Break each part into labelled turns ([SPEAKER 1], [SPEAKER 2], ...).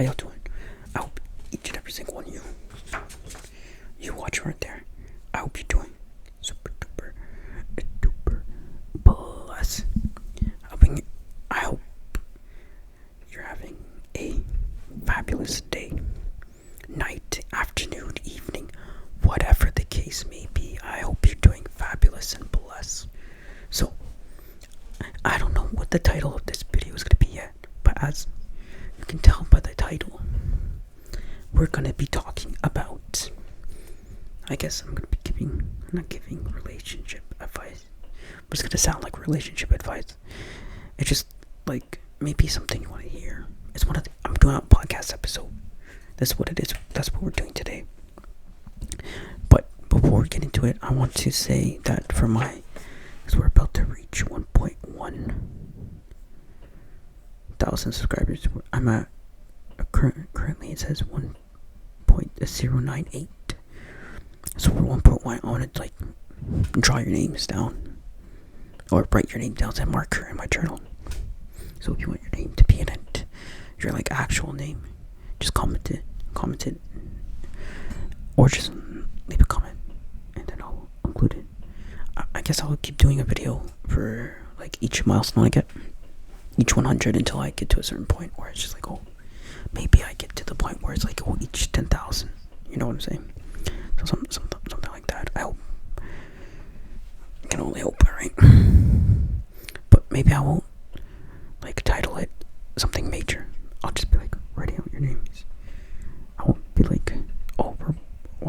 [SPEAKER 1] How y'all doing? I hope each and every single one of you watching right there, I hope you're doing super duper blessed. I hope you're having a fabulous day, night, afternoon, evening, whatever the case may be. I hope you're doing fabulous and blessed. So, I don't know what the title of this video is going to be yet, but as you can tell by the title, we're going to be talking about, I guess I'm going to be not giving relationship advice, but it's going to sound like relationship advice. It's just like maybe something you want to hear. I'm doing a podcast episode. That's what it is. That's what we're doing today. But before we get into it, I want to say that because we're about to reach 1.1 thousand subscribers. I'm at currently it says 1.098. So we're 1.1. I want to draw your names down, or write your name down as a marker in my journal. So if you want your name to be in it, your actual name, just comment it, or just leave a comment, and then I'll include it. I guess I'll keep doing a video for each milestone I get, each 100, until I get to a certain point where it's just maybe I get to the point where it's each 10,000. You know what I'm saying? So something like that. I hope. I can only hope, right? But maybe I won't title it something major. I'll just be writing out your names. I won't be oh, we're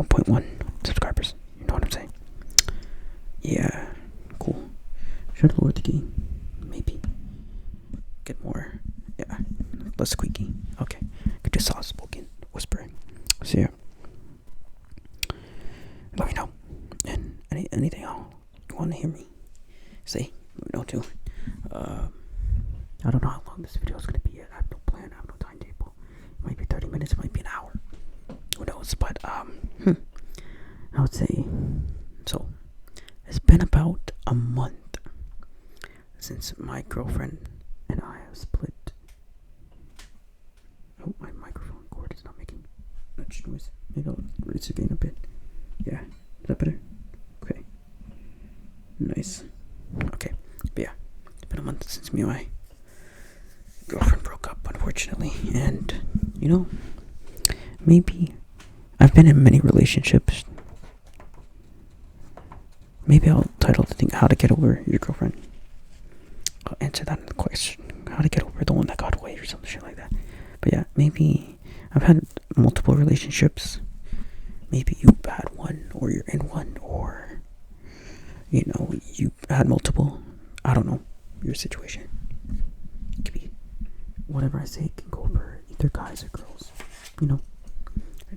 [SPEAKER 1] 1.1 subscribers. You know what I'm saying? Yeah, cool. Should lower the gain. Maybe get more. Yeah, less squeaky. Okay, could just soft spoken whispering. So yeah, let me know. And anything else you want to hear me say, let me know too. I don't know how long this video is going to be yet. I have no plan. I have no timetable. It might be 30 minutes. It might be an hour. Who knows? But I would say so. It's been about a month since my girlfriend and I have split. Oh, my microphone cord is not making much noise. Maybe I'll raise the gain a bit. Yeah, is that better? Okay. Nice. Okay. But yeah, it's been a month since me and my girlfriend broke up, unfortunately. And, maybe I've been in many relationships. Maybe I'll title the thing "How to Get Over Your Girlfriend." I'll answer that in the question. How to get over the one that got away, or some shit like that. But yeah, maybe I've had multiple relationships. Maybe you've had one, or you're in one, or you had multiple. I don't know your situation. It could be whatever I say can go over either guys or girls.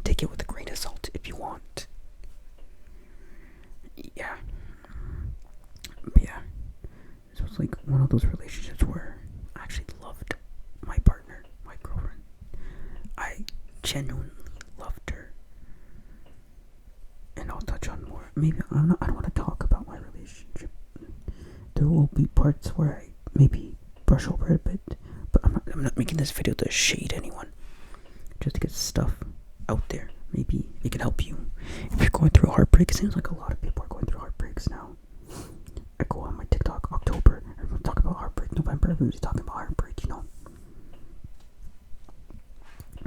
[SPEAKER 1] Take it with a grain of salt if you want. Yeah. But yeah, this was one of those relationships where I actually loved my partner, my girlfriend. I genuinely loved her. And I'll touch on more. Maybe I don't want to talk about my relationship. There will be parts where I maybe brush over it a bit, but I'm not making this video to shade anyone. Just to get stuff out there. Maybe it can help you if you're going through a heartbreak. It seems like a lot of people are going through heartbreaks now. I go on my TikTok, October, everyone talk about heartbreak. November, everybody's talking about heartbreak.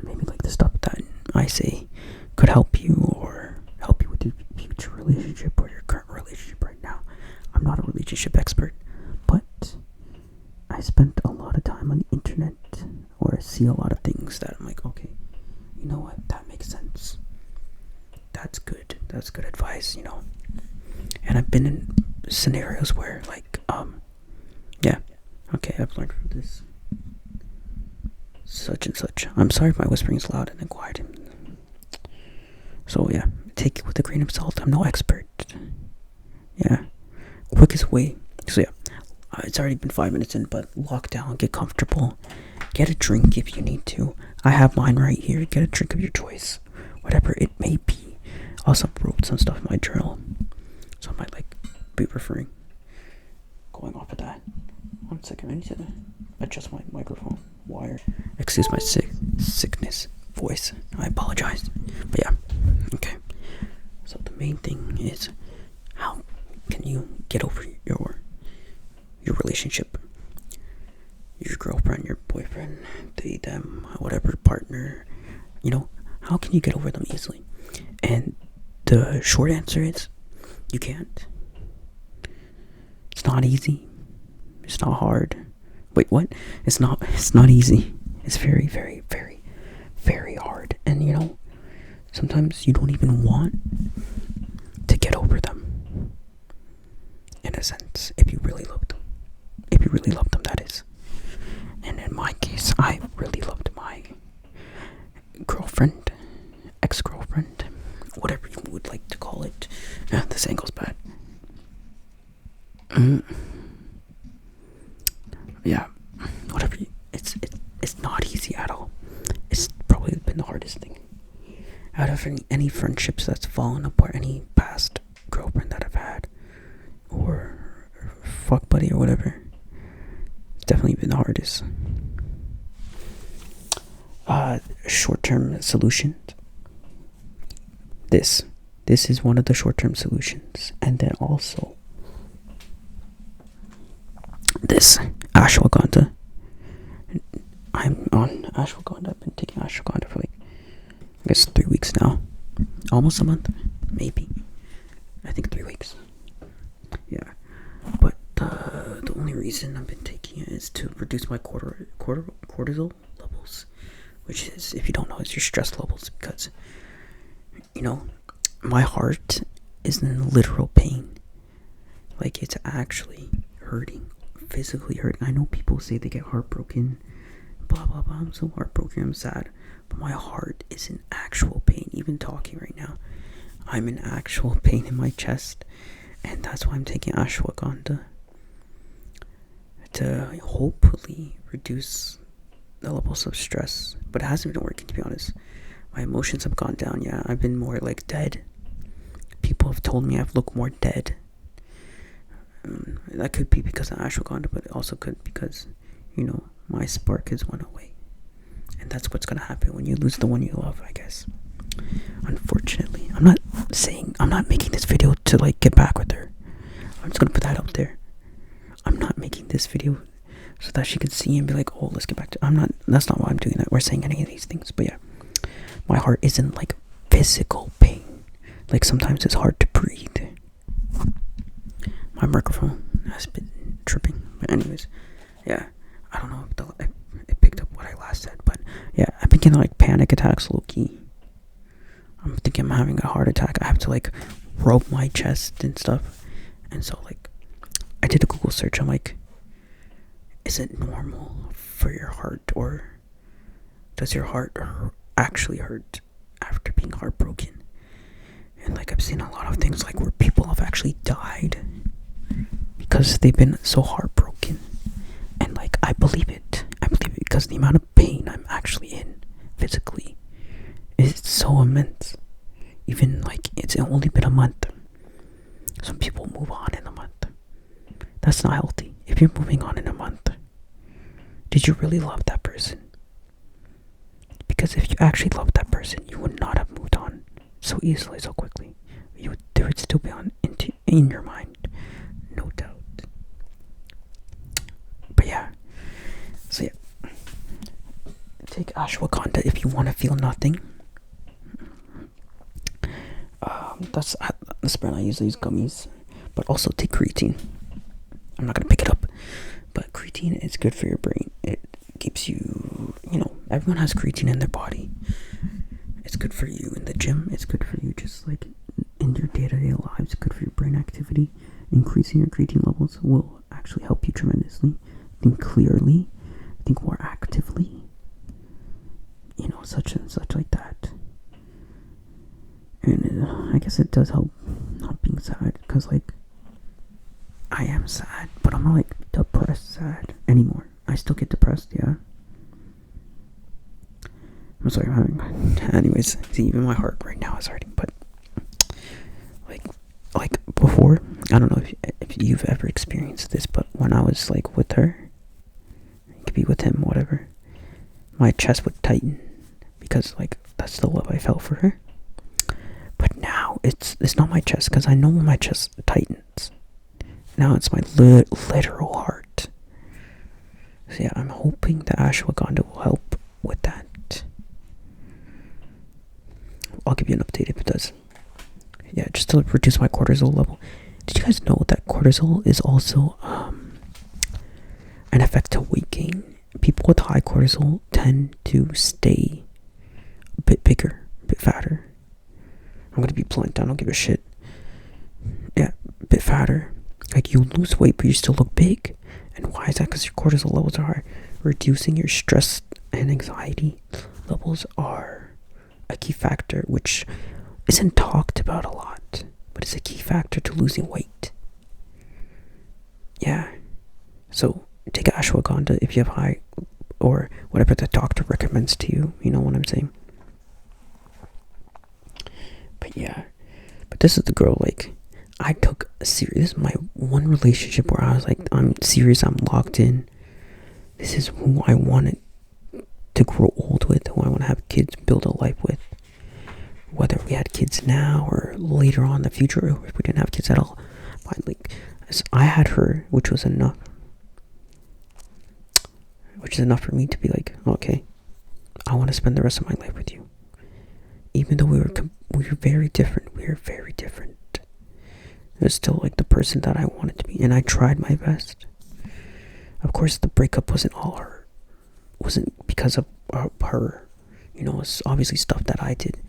[SPEAKER 1] Maybe the stuff that I say could help you, or help you with your future relationship or your current relationship right now. I'm not a relationship expert, but I spent a lot of time on the internet, or I see a lot of things that I'm okay, you know what, that makes sense. That's good advice, And I've been in scenarios where yeah, okay, I've learned from this such and such. I'm sorry if my whispering is loud and then quiet. So yeah, take it with a grain of salt. I'm no expert. Yeah, quickest way. So yeah, it's already been 5 minutes in, but lock down, get comfortable, get a drink if you need to. I have mine right here. Get a drink of your choice, whatever it may be. Also wrote some stuff in my journal, so I might be going off of that. 1 second, I need to adjust my microphone. wire. Excuse my sickness voice. I apologize. But yeah, okay. So the main thing is, how can you get over your relationship, your girlfriend, your boyfriend, they, them, whatever partner, how can you get over them easily? And the short answer is, you can't. It's not easy. It's not hard. Wait, what? It's not easy. It's very, very, very, very hard. And sometimes you don't even want to get over them. In a sense, if you really love them. If you really love them, that is. And in my case, I really loved my girlfriend, ex-girlfriend, whatever you would like to call it. This angle's bad. Yeah, whatever. It's not easy at all. It's probably been the hardest thing out of any friendships that's fallen apart, any past girlfriend that I've had, or fuck buddy or whatever. It's definitely been the hardest. Short-term solutions. This is one of the short-term solutions, and then also this ashwagandha. I'm on ashwagandha. I've been taking ashwagandha for I guess 3 weeks now, almost a month, maybe. I think 3 weeks. Yeah, but the only reason I've been taking it is to reduce my cortisol levels, which is, if you don't know, it's your stress levels, because my heart is in literal pain. Like, it's actually hurting, physically hurting. I know people say they get heartbroken, blah blah blah. I'm so heartbroken, I'm sad, but my heart is in actual pain. Even talking right now, I'm in actual pain in my chest, and that's why I'm taking ashwagandha, to hopefully reduce the levels of stress. But it hasn't been working, to be honest. My emotions have gone down. Yeah, I've been more like dead. People have told me I've looked more dead. That could be because of ashwagandha, but it also could because, my spark has went away. And that's what's gonna happen when you lose the one you love, I guess. Unfortunately. I'm not making this video to get back with her. I'm just gonna put that out there. I'm not making this video so that she can see and be like, oh, let's get back to... That's not why I'm doing that. We're saying any of these things. But yeah, my heart isn't physical pain. Sometimes it's hard to breathe. My microphone has been tripping. But anyways, yeah, I don't know if it picked up what I last said. But yeah, I've been getting panic attacks low-key. I'm thinking I'm having a heart attack. I have to rub my chest and stuff. And so I did a Google search. I'm is it normal for your heart, or does your heart actually hurt after being heartbroken? And I've seen a lot of things where people have actually died because they've been so heartbroken. And I believe it. I believe it because the amount of pain I'm actually in physically is so immense. Even it's only been a month. Some people move on in a month. That's not healthy. If you're moving on in a month, did you really love that person? Because if you actually loved that person, you would not have moved on so easily, so quickly. There would still be in your mind, no doubt. But yeah, so yeah, take ashwagandha if you want to feel nothing. That's the brand I use. I use gummies, but also take creatine. I'm not gonna pick it up, but creatine is good for your brain. It keeps you, everyone has creatine in their body. It's good for you in the gym. It's good for you just in your day-to-day lives. It's good for your brain activity. Increasing your creatine levels will actually help you tremendously. Think clearly, think more actively, such and such like that. And I guess it does help not being sad, because I am sad, but I'm not depressed sad anymore. I still get depressed, yeah. I'm sorry, I'm having... Anyways, see, even my heart right now is hurting, but before, I don't know if you've ever experienced this, but when I was with her, you could be with him, whatever, my chest would tighten because like that's the love I felt for her. But now it's not my chest, because I know when my chest tightens. Now it's my literal heart. So yeah, I'm hoping the ashwagandha will help with that. I'll give you an update if it does. Yeah, just to reduce my cortisol level. Did you guys know that cortisol is also an effect to weight gain? People with high cortisol tend to stay a bit bigger, a bit fatter. I'm gonna be blunt, I don't give a shit. Yeah, a bit fatter. Like, you lose weight, but you still look big. And why is that? Because your cortisol levels are high. Reducing your stress and anxiety levels are a key factor, which isn't talked about a lot, but it's a key factor to losing weight. Yeah. So, take ashwagandha if you have high, or whatever the doctor recommends to you. You know what I'm saying? But yeah. But this is the girl, like, I took a serious. This is my one relationship where I was like, I'm serious, I'm locked in. This is who I wanted to grow old with, who I want to have kids, build a life with. Whether we had kids now or later on in the future, or if we didn't have kids at all. Fine, like, I had her, which was enough. Which is enough for me to be like, okay, I want to spend the rest of my life with you. Even though we were very different. We were very different. It was still like the person that I wanted to be, and I tried my best. Of course, the breakup wasn't because of her. You know, it's obviously stuff that I did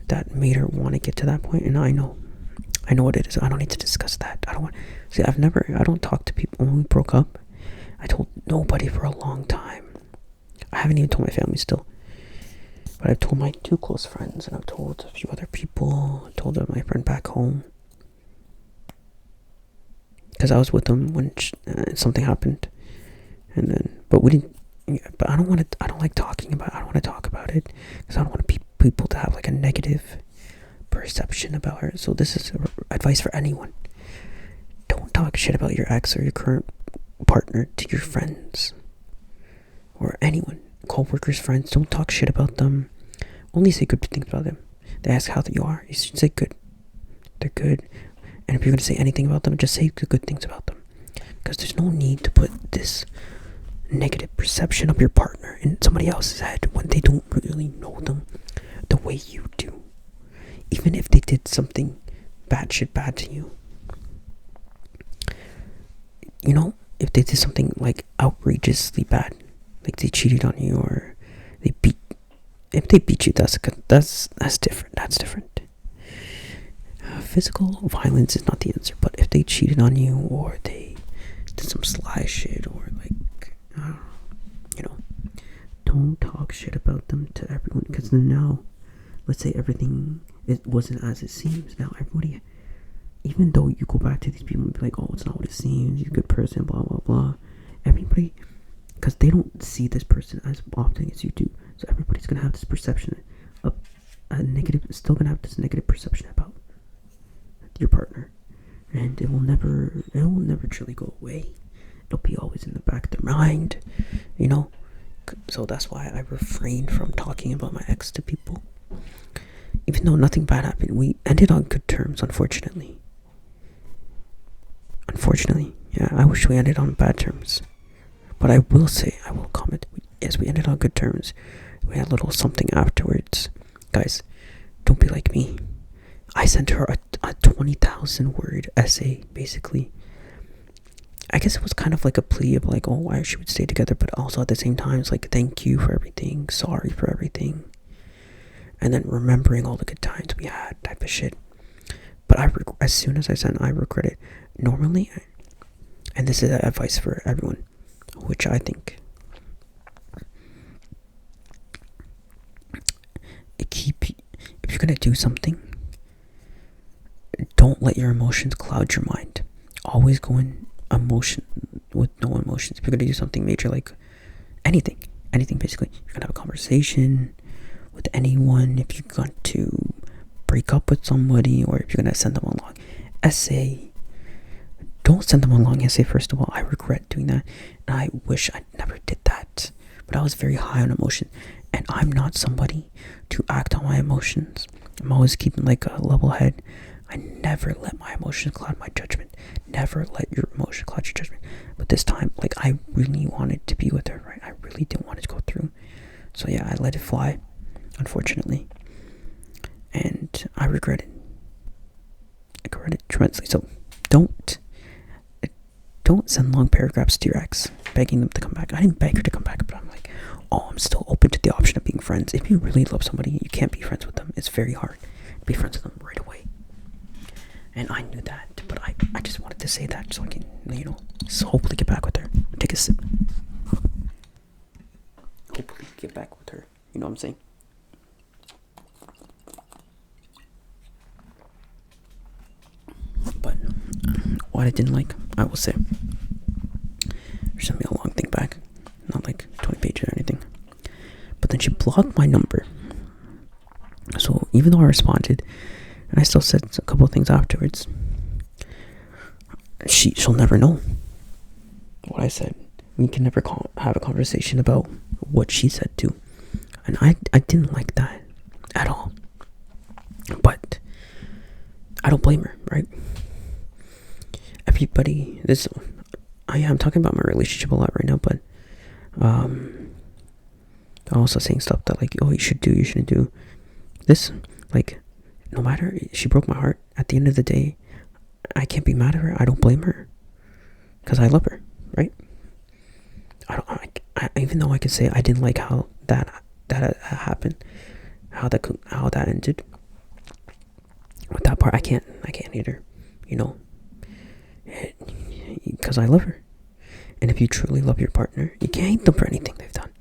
[SPEAKER 1] that made her want to get to that point, and I know what it is. I don't need to discuss that. I don't talk to people. When we broke up, I told nobody for a long time. I haven't even told my family still. But I've told my 2 close friends, and I've told a few other people. I told my friend back home. Because I was with them when something happened. And then, but we didn't, yeah, but I don't want to talk about it. Because I don't want people to have like a negative perception about her. So this is advice for anyone. Don't talk shit about your ex or your current partner to your friends. Or anyone. Co-workers, friends, don't talk shit about them. Only say good things about them. They ask how you are, you should say good. They're good. And if you're going to say anything about them, just say good things about them. Because there's no need to put this negative perception of your partner in somebody else's head when they don't really know them the way you do. Even if they did something bad to you. You know, if they did something like outrageously bad, like they cheated on you, or if they beat you, that's different. That's different. Physical violence is not the answer, but if they cheated on you, or they did some sly shit, or like, don't talk shit about them to everyone, because now, let's say everything wasn't as it seems. Now everybody, even though you go back to these people and be like, oh, it's not what it seems, you're a good person, blah blah blah, everybody, because they don't see this person as often as you do, so everybody's gonna have this perception of still gonna have this negative perception about your partner, and it will never truly go away. It'll be always in the back of their mind, you know. So that's why I refrained from talking about my ex to people, even though nothing bad happened. We ended on good terms, unfortunately. Yeah, I wish we ended on bad terms, but I will comment, yes, we ended on good terms. We had a little something afterwards. Guys, don't be like me. I sent her a 20,000 word essay, basically. I guess it was kind of like a plea of like, oh, why she would stay together, but also at the same time, it's like, thank you for everything, sorry for everything, and then remembering all the good times we had, type of shit. But as soon as I sent, I regret it. Normally, and this is advice for everyone, which I think, if you're gonna do something, don't let your emotions cloud your mind. Always go in emotion with no emotions. If you're gonna do something major, like anything basically, you're gonna have a conversation with anyone, if you're going to break up with somebody, or if you're gonna send them a long essay, don't send them a long essay. First of all, I regret doing that, and I wish I never did that. But but I was very high on emotion, and I'm not somebody to act on my emotions. I'm always keeping like a level head. I never let my emotions cloud my judgment. Never let your emotion cloud your judgment. But this time, like, I really wanted to be with her, right? I really didn't want it to go through. So yeah, I let it fly, unfortunately. And I regret it. I regret it tremendously. So don't send long paragraphs to your ex begging them to come back. I didn't beg her to come back, but I'm like, oh, I'm still open to the option of being friends. If you really love somebody, you can't be friends with them. It's very hard to be friends with them right away. And I knew that, but I just wanted to say that so I can, so hopefully get back with her. Take a sip. Hopefully get back with her. You know what I'm saying? But what I didn't like, I will say, she sent me a long thing back, not like 20 pages or anything. But then she blocked my number. So even though I responded, and I still said a couple of things afterwards, she'll never know what I said. We can never have a conversation about what she said too. And I didn't like that at all. But I don't blame her, right? Everybody, I'm talking about my relationship a lot right now, but I'm also saying stuff that like, oh, you should do, you shouldn't do. This, like, no matter, she broke my heart. At the end of the day, I can't be mad at her. I don't blame her, because I love her, right? I even though I could say I didn't like how that happened, how that ended. With that part, I can't hate her, because I love her. And if you truly love your partner, you can't hate them for anything they've done.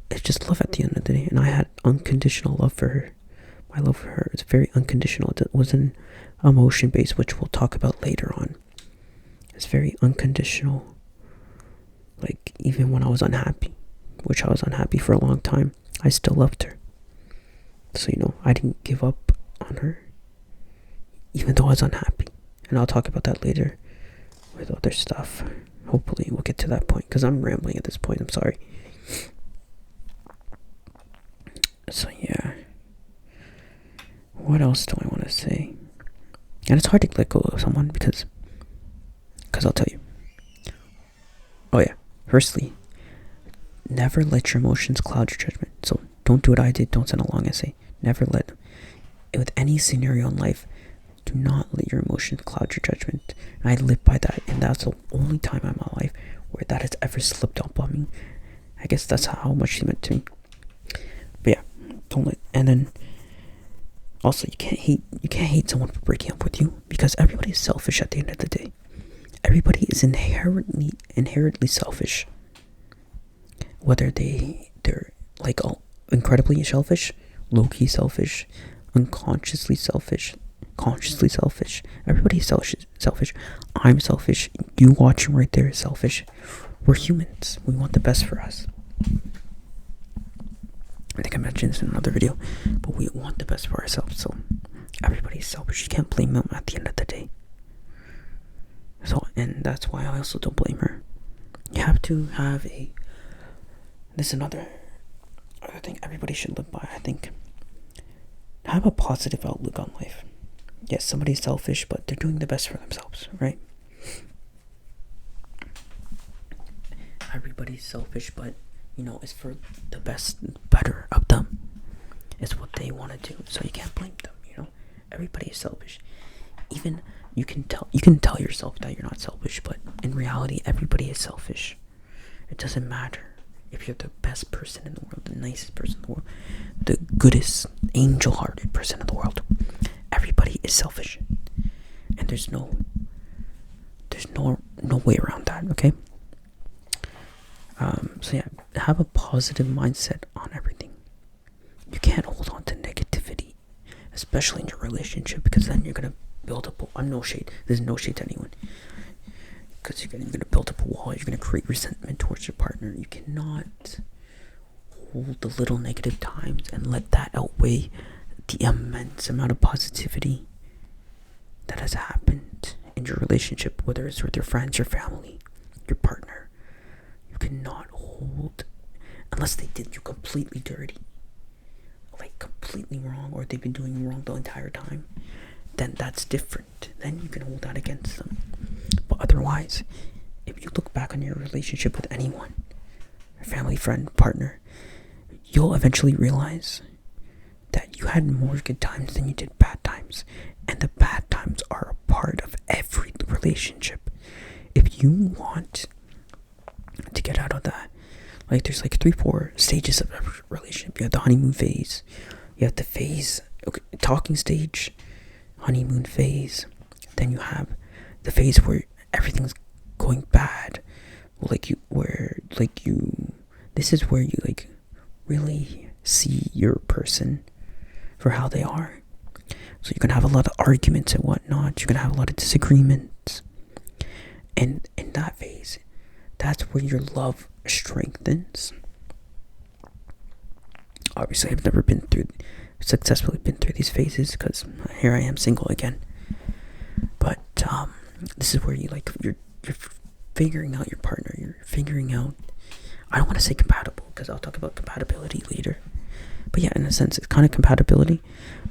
[SPEAKER 1] It's just love at the end of the day. And I had unconditional love for her. My love for her is very unconditional. It wasn't emotion based, which we'll talk about later on. It's very unconditional. Like, even when I was unhappy, which I was unhappy for a long time, I still loved her. So, I didn't give up on her, even though I was unhappy. And I'll talk about that later with other stuff. Hopefully we'll get to that point, because I'm rambling at this point. I'm sorry. So yeah, what else do I want to say? And it's hard to let go of someone because I'll tell you. Oh yeah, firstly, never let your emotions cloud your judgment. So don't do what I did. Don't send a long essay. Never let, with any scenario in life, do not let your emotions cloud your judgment. And I live by that, and that's the only time in my life where that has ever slipped up on me. I guess that's how much she meant to me. But yeah, don't let. And then also, you can't hate someone for breaking up with you, because everybody is selfish at the end of the day. Everybody is inherently selfish. Whether they're like incredibly selfish, low-key selfish, unconsciously selfish, consciously selfish. Everybody's selfish. I'm selfish. You watching right there is selfish. We're humans. We want the best for us. I think I mentioned this in another video, but we want the best for ourselves. So everybody's selfish. You can't blame them at the end of the day. So, and that's why I also don't blame her. You have to have this is another thing everybody should live by, I think. Have a positive outlook on life. Yes, somebody's selfish, but they're doing the best for themselves, right? Everybody's selfish, but it's for the better of them. It's what they want to do, so you can't blame them. Everybody is selfish. Even you can tell yourself that you're not selfish, but in reality, everybody is selfish. It doesn't matter if you're the best person in the world, the nicest person in the world, the goodest, angel-hearted person in the world. Everybody is selfish, and there's no way around that. Okay. So yeah, have a positive mindset on everything. You can't hold on to negativity, especially in your relationship, because then you're gonna build up. I'm no shade. There's no shade to anyone, because you're gonna build up a wall. You're gonna create resentment towards your partner. You cannot hold the little negative times and let that outweigh the immense amount of positivity that has happened in your relationship, whether it's with your friends, your family, your partner. You cannot hold unless they did you completely dirty, like completely wrong, or they've been doing you wrong the entire time, then that's different. Then you can hold that against them. But otherwise, if you look back on your relationship with anyone, family, friend, partner, you'll eventually realize that you had more good times than you did bad times. And the bad times are a part of every relationship. If you want to get out of that, like there's like 3-4 stages of a relationship. You have the honeymoon phase, you have the phase, okay, talking stage, honeymoon phase, then you have the phase where everything's going bad, this is where you like really see your person for how they are. So you're gonna have a lot of arguments and whatnot, you're gonna have a lot of disagreements, and in that phase, that's where your love strengthens. Obviously, I've never successfully been through these phases, because here I am single again. But this is where you're figuring out your partner. You're figuring out, I don't want to say compatible, because I'll talk about compatibility later. But yeah, in a sense, it's kind of compatibility.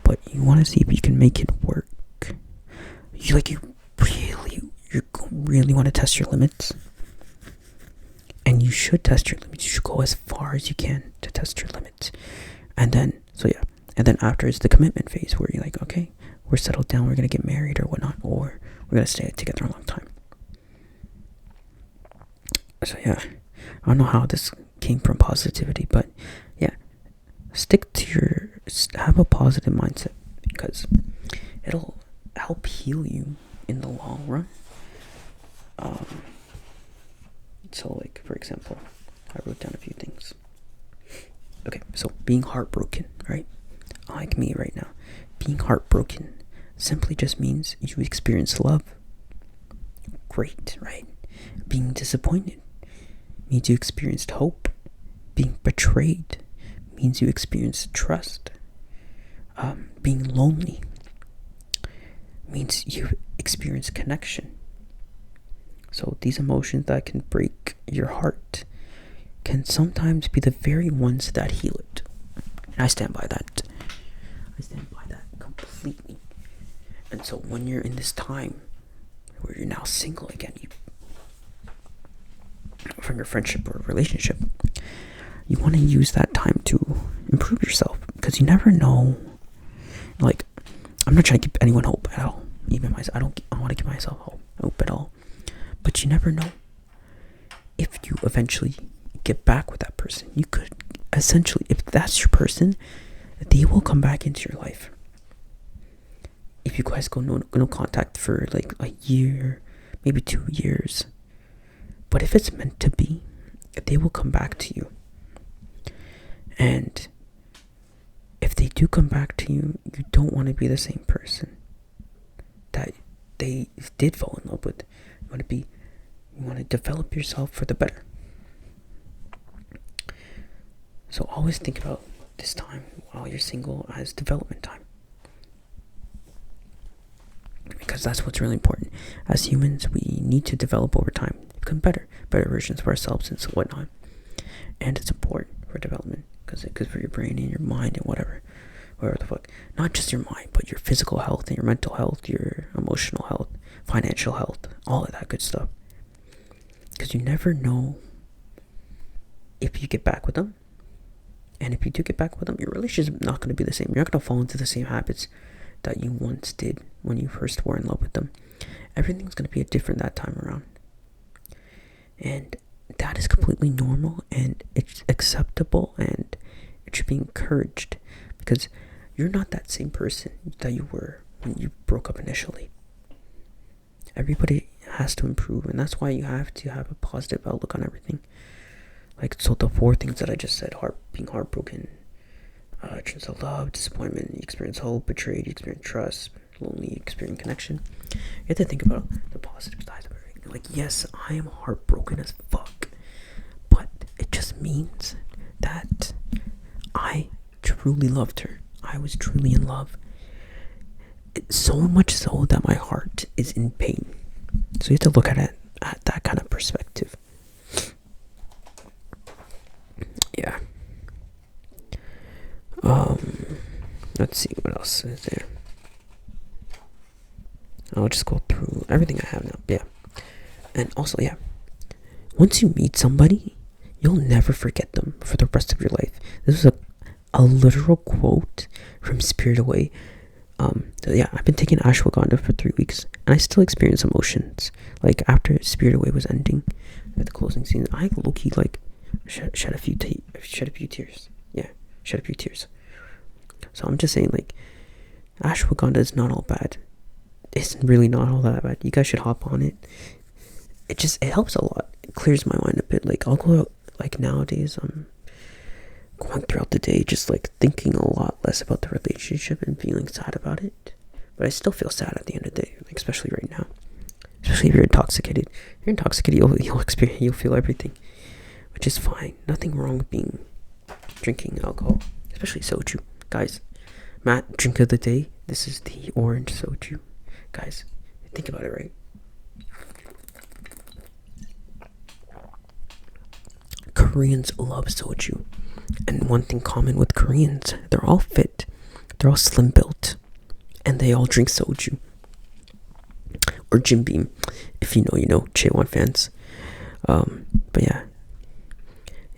[SPEAKER 1] But you want to see if you can make it work. You really want to test your limits. And you should test your limits. You should go as far as you can to test your limits. And then after is the commitment phase, where you're like, okay, we're settled down, we're going to get married or whatnot, or we're going to stay together a long time. So yeah, I don't know how this came from positivity, but yeah, have a positive mindset, because it'll help heal you in the long run. So like, for example, I wrote down a few things. Okay, so being heartbroken, right? Like me right now, being heartbroken simply just means you experienced love. Great, right? Being disappointed means you experienced hope. Being betrayed means you experienced trust. Being lonely means you experienced connection. So these emotions that can break your heart can sometimes be the very ones that heal it. And I stand by that. I stand by that completely. And so when you're in this time where you're now single again, from your friendship or relationship, you want to use that time to improve yourself, because you never know. Like, I'm not trying to give anyone hope at all. Even myself, I don't want to give myself hope at all. But you never know. If you eventually get back with that person, you could essentially, if that's your person, they will come back into your life. If you guys go no contact for like a year, maybe 2 years, but if it's meant to be, they will come back to you. And if they do come back to you, you don't want to be the same person that they did fall in love with. You want to develop yourself for the better. So always think about this time while you're single as development time, because that's what's really important. As humans, we need to develop over time, become better versions of ourselves and so whatnot. And it's important for development, because it's good for your brain and your mind and whatever the fuck. Not just your mind, but your physical health and your mental health, your emotional health, financial health, all of that good stuff. Because you never know if you get back with them. And if you do get back with them, your relationship is not going to be the same. You're not going to fall into the same habits that you once did when you first were in love with them. Everything's going to be different that time around. And that is completely normal, and it's acceptable, and it should be encouraged, because you're not that same person that you were when you broke up initially. Everybody has to improve, and that's why you have to have a positive outlook on everything. Like, so the 4 things that I just said, being heartbroken, chance of love, disappointment, you experience hope, betrayed, you experience trust, lonely, you experience connection. You have to think about the positive sides of everything. Like, yes, I am heartbroken as fuck, but it just means that I truly loved her. I was truly in love. So much so that my heart is in pain. So you have to look at it at that kind of perspective. Yeah. let's see what else is there. I'll just go through everything I have now. Yeah. And also, yeah, once you meet somebody, you'll never forget them for the rest of your life. This is a literal quote from Spirit Away. So yeah, I've been taking ashwagandha for 3 weeks, and I still experience emotions. Like, after Spirit Away was ending, at the closing scene, I low-key, like, shed a few tears. Yeah, shed a few tears. So I'm just saying, like, ashwagandha is not all bad. It's really not all that bad. You guys should hop on it. It helps a lot. It clears my mind a bit. Like, I'll go out, like, nowadays, going throughout the day, just, like, thinking a lot less about the relationship and feeling sad about it. But I still feel sad at the end of the day, like, especially right now. Especially if you're intoxicated. If you're intoxicated, you'll feel everything, which is fine. Nothing wrong with drinking alcohol, especially soju. Guys, Matt, drink of the day. This is the orange soju. Guys, think about it, right? Koreans love soju. And one thing common with Koreans, they're all fit. They're all slim built. And they all drink soju. Or Jim Beam. If you know, you know. Chaewon fans. But yeah.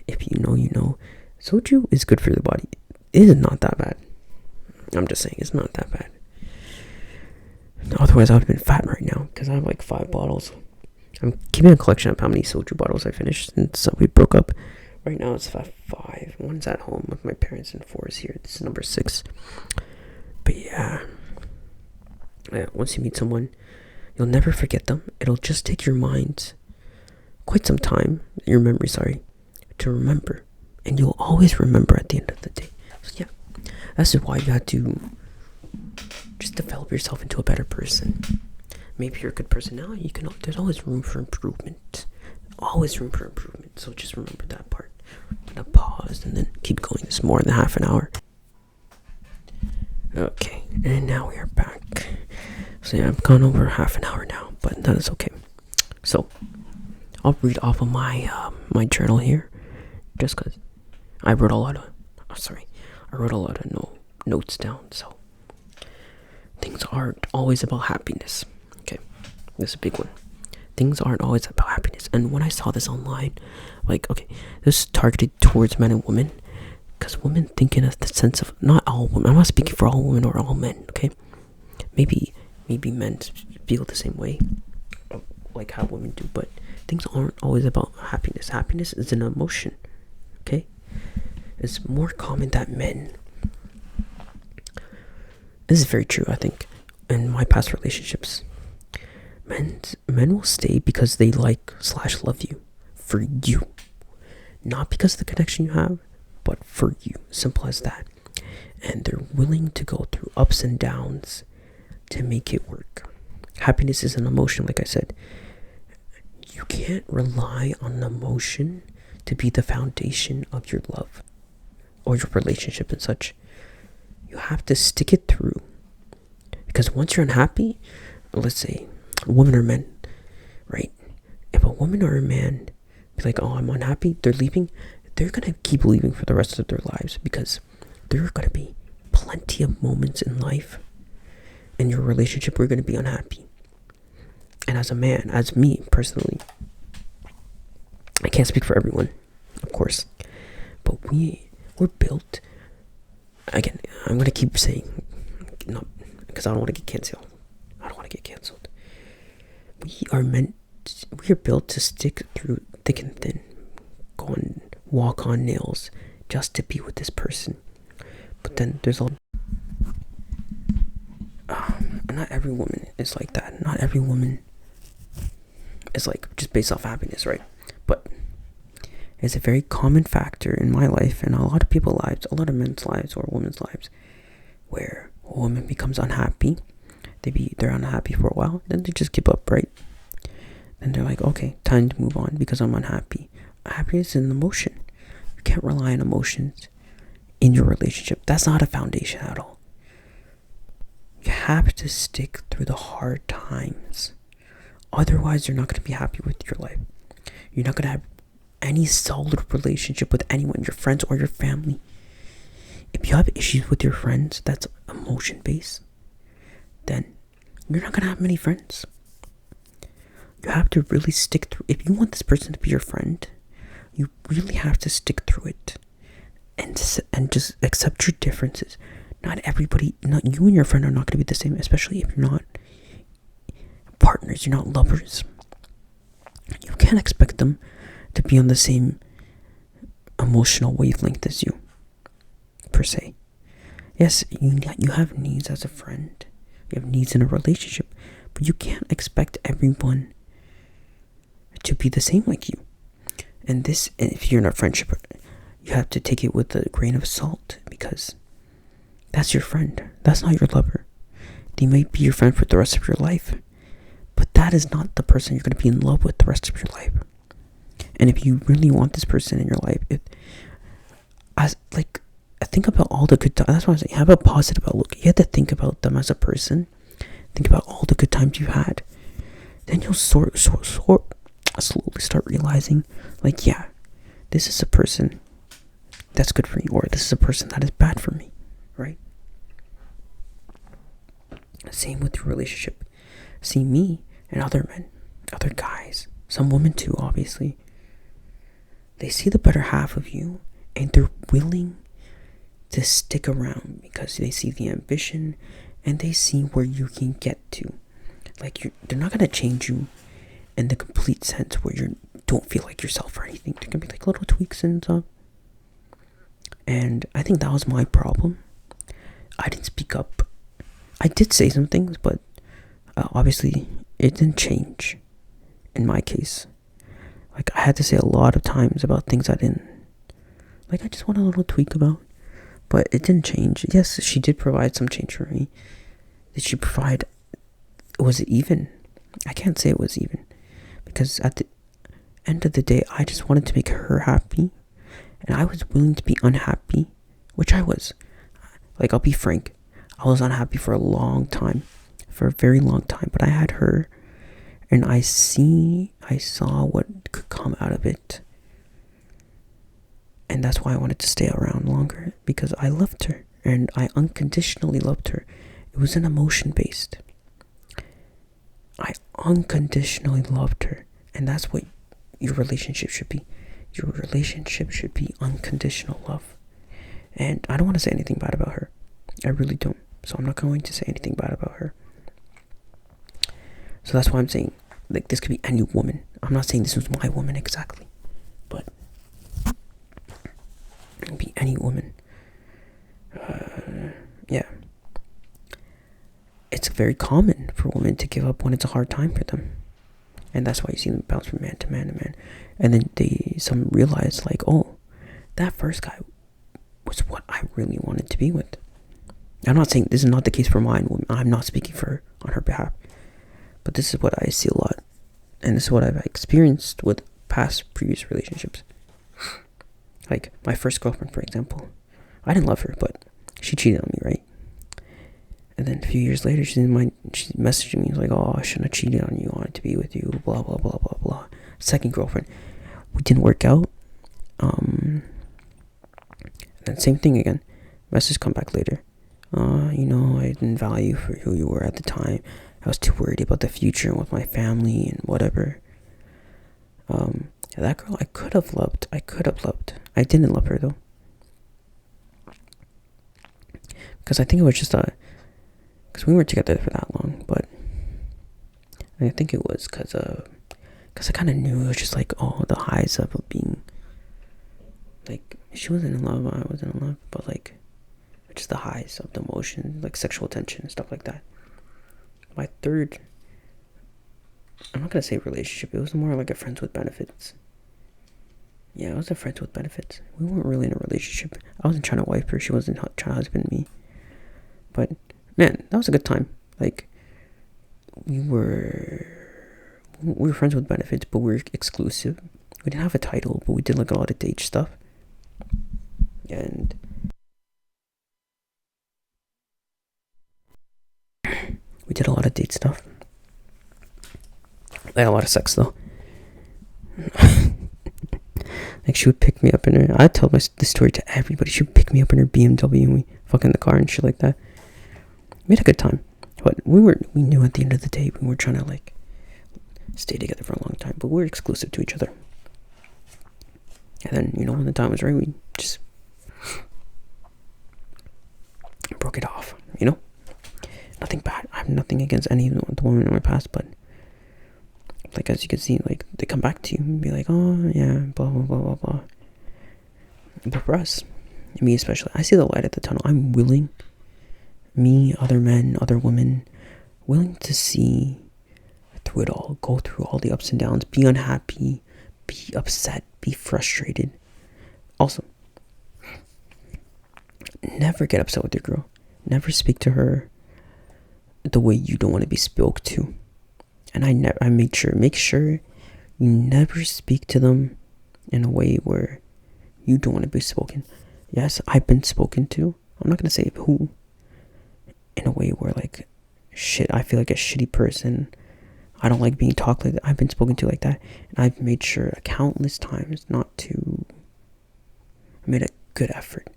[SPEAKER 1] If you know, you know. Soju is good for the body. It is not that bad. I'm just saying, it's not that bad. Otherwise, I would have been fat right now. Because I have like 5 bottles. I'm keeping a collection of how many soju bottles I finished since we broke up. Right now it's 5. One's at home with my parents and 4 is here. This is number 6. But yeah, once you meet someone, you'll never forget them. It'll just take your mind quite some time, your memory, to remember. And you'll always remember at the end of the day. So yeah, that's why you have to just develop yourself into a better person. Maybe you're a good person now. There's always room for improvement. Always room for improvement. So just remember that part. I'm gonna pause and then keep going. This more than half an hour. Okay, and now we are back. So yeah, I've gone over half an hour now, but that is okay. So I'll read off of my my journal here, just cause I wrote a lot of notes down. So things aren't always about happiness. Okay, this is a big one. Things aren't always about happiness. And when I saw this online, like, okay, this is targeted towards men and women, because women think in a sense of, not all women, I'm not speaking for all women or all men, okay? Maybe men feel the same way, like how women do, but things aren't always about happiness. Happiness is an emotion, okay? It's more common that men, this is very true, I think, in my past relationships, men will stay because they like/love you, for you, not because of the connection you have, but for you. Simple as that. And they're willing to go through ups and downs to make it work. Happiness is an emotion, like I said. You can't rely on an emotion to be the foundation of your love or your relationship and such. You have to stick it through, because once you're unhappy, let's say women or men, right? If a woman or a man be like, oh, I'm unhappy, they're leaving, they're gonna keep leaving for the rest of their lives, because there are gonna be plenty of moments in life in your relationship where you're gonna be unhappy. And as a man, as me personally, I can't speak for everyone, of course, but we're built, again, I'm gonna keep saying, not because I don't want to get canceled. We are built to stick through thick and thin, go and walk on nails just to be with this person. But then there's not every woman is like that. Not every woman is like just based off happiness, right? But it's a very common factor in my life and a lot of people's lives, a lot of men's lives or women's lives, where a woman becomes unhappy. They're unhappy for a while, then they just give up, right? And they're like, okay, time to move on because I'm unhappy. Happiness is an emotion. You can't rely on emotions in your relationship. That's not a foundation at all. You have to stick through the hard times. Otherwise, you're not going to be happy with your life. You're not going to have any solid relationship with anyone, your friends or your family, if you have issues with your friends that's emotion based, then you're not gonna have many friends. You have to really stick through. If you want this person to be your friend, you really have to stick through it, and just accept your differences. Not you and your friend are not going to be the same, especially if you're not partners, you're not lovers. You can't expect them to be on the same emotional wavelength as you, per se. Yes, you have needs as a friend, you have needs in a relationship, but you can't expect everyone to be the same like you. And if you're in a friendship, you have to take it with a grain of salt, because that's your friend. That's not your lover. They might be your friend for the rest of your life, but that is not the person you're going to be in love with the rest of your life. And if you really want this person in your life, think about all the good times. That's why I'm saying have a positive outlook. You have to think about them as a person. Think about all the good times you had. Then you'll slowly start realizing, like, yeah, this is a person that's good for me, or this is a person that is bad for me, right? Same with your relationship. See, me and other men, other guys, some women too, obviously, they see the better half of you, and they're willing to stick around because they see the ambition and they see where you can get to. Like, they're not gonna change you in the complete sense where you don't feel like yourself or anything. There can be like little tweaks and stuff. And I think that was my problem. I didn't speak up. I did say some things, but obviously it didn't change in my case. Like, I had to say a lot of times about things I didn't like. I just want a little tweak about, but it didn't change. Yes, she did provide some change for me. Did she provide? Was it even? I can't say it was even, because at the end of the day, I just wanted to make her happy, and I was willing to be unhappy, which I was. Like, I'll be frank, I was unhappy for a long time, for a very long time, but I had her, and I saw what could come out of it. And that's why I wanted to stay around longer, because I loved her, and I unconditionally loved her. It was an emotion based. I unconditionally loved her, and that's what your relationship should be. Your relationship should be unconditional love. And I don't want to say anything bad about her. I really don't. So I'm not going to say anything bad about her. So that's why I'm saying, like, this could be any woman. I'm not saying this was my woman exactly, but it could be any woman. Yeah. It's very common for women to give up when it's a hard time for them. And that's why you see them bounce from man to man to man. And then some realize, like, oh, that first guy was what I really wanted to be with. I'm not saying this is not the case for mine. I'm not speaking for her on her behalf. But this is what I see a lot. And this is what I've experienced with previous relationships. Like, my first girlfriend, for example. I didn't love her, but she cheated on me, right? And then a few years later, she messaged me, like, oh, I shouldn't have cheated on you, I wanted to be with you, blah, blah, blah, blah, blah. Second girlfriend. We didn't work out. And then same thing again. Message come back later. I didn't value for who you were at the time. I was too worried about the future with my family and whatever. That girl I could have loved. I didn't love her, though. Because I think it was just because we weren't together for that long, but I think it was because I kind of knew. It was just like, oh, the highs of being, like, she wasn't in love, I wasn't in love, but like, just the highs of the emotion, like sexual tension and stuff like that. My third, I'm not gonna say relationship, it was more like a friends with benefits. Yeah, it was a friends with benefits. We weren't really in a relationship. I wasn't trying to wife her, she wasn't trying to husband me. But man, that was a good time. Like, we were friends with benefits, but we were exclusive. We didn't have a title, but we did like a lot of date stuff. And we did a lot of date stuff. I had a lot of sex though. Like, Like, she would pick me up in her, I tell this story to everybody. She would pick me up in her BMW and we fuck in the car and shit like that. We had a good time. But we knew at the end of the day we were trying to like stay together for a long time, but we were exclusive to each other. And then, when the time was right, we just broke it off, Nothing bad. I have nothing against any of the women in my past, but like, as you can see, like, they come back to you and be like, oh yeah, blah blah blah blah blah. But for us, me especially, I see the light at the tunnel. I'm willing, me, other men, other women, willing to see through it all, go through all the ups and downs, be unhappy, be upset, be frustrated. Also, never get upset with your girl. Never speak to her the way you don't want to be spoke to. And I make sure you never speak to them in a way where you don't want to be spoken. Yes, I've been spoken to. I'm not gonna say who. In a way where, like, shit, I feel like a shitty person. I don't like being talked like that. I've been spoken to like that, and I've made sure countless times not to. I made a good effort,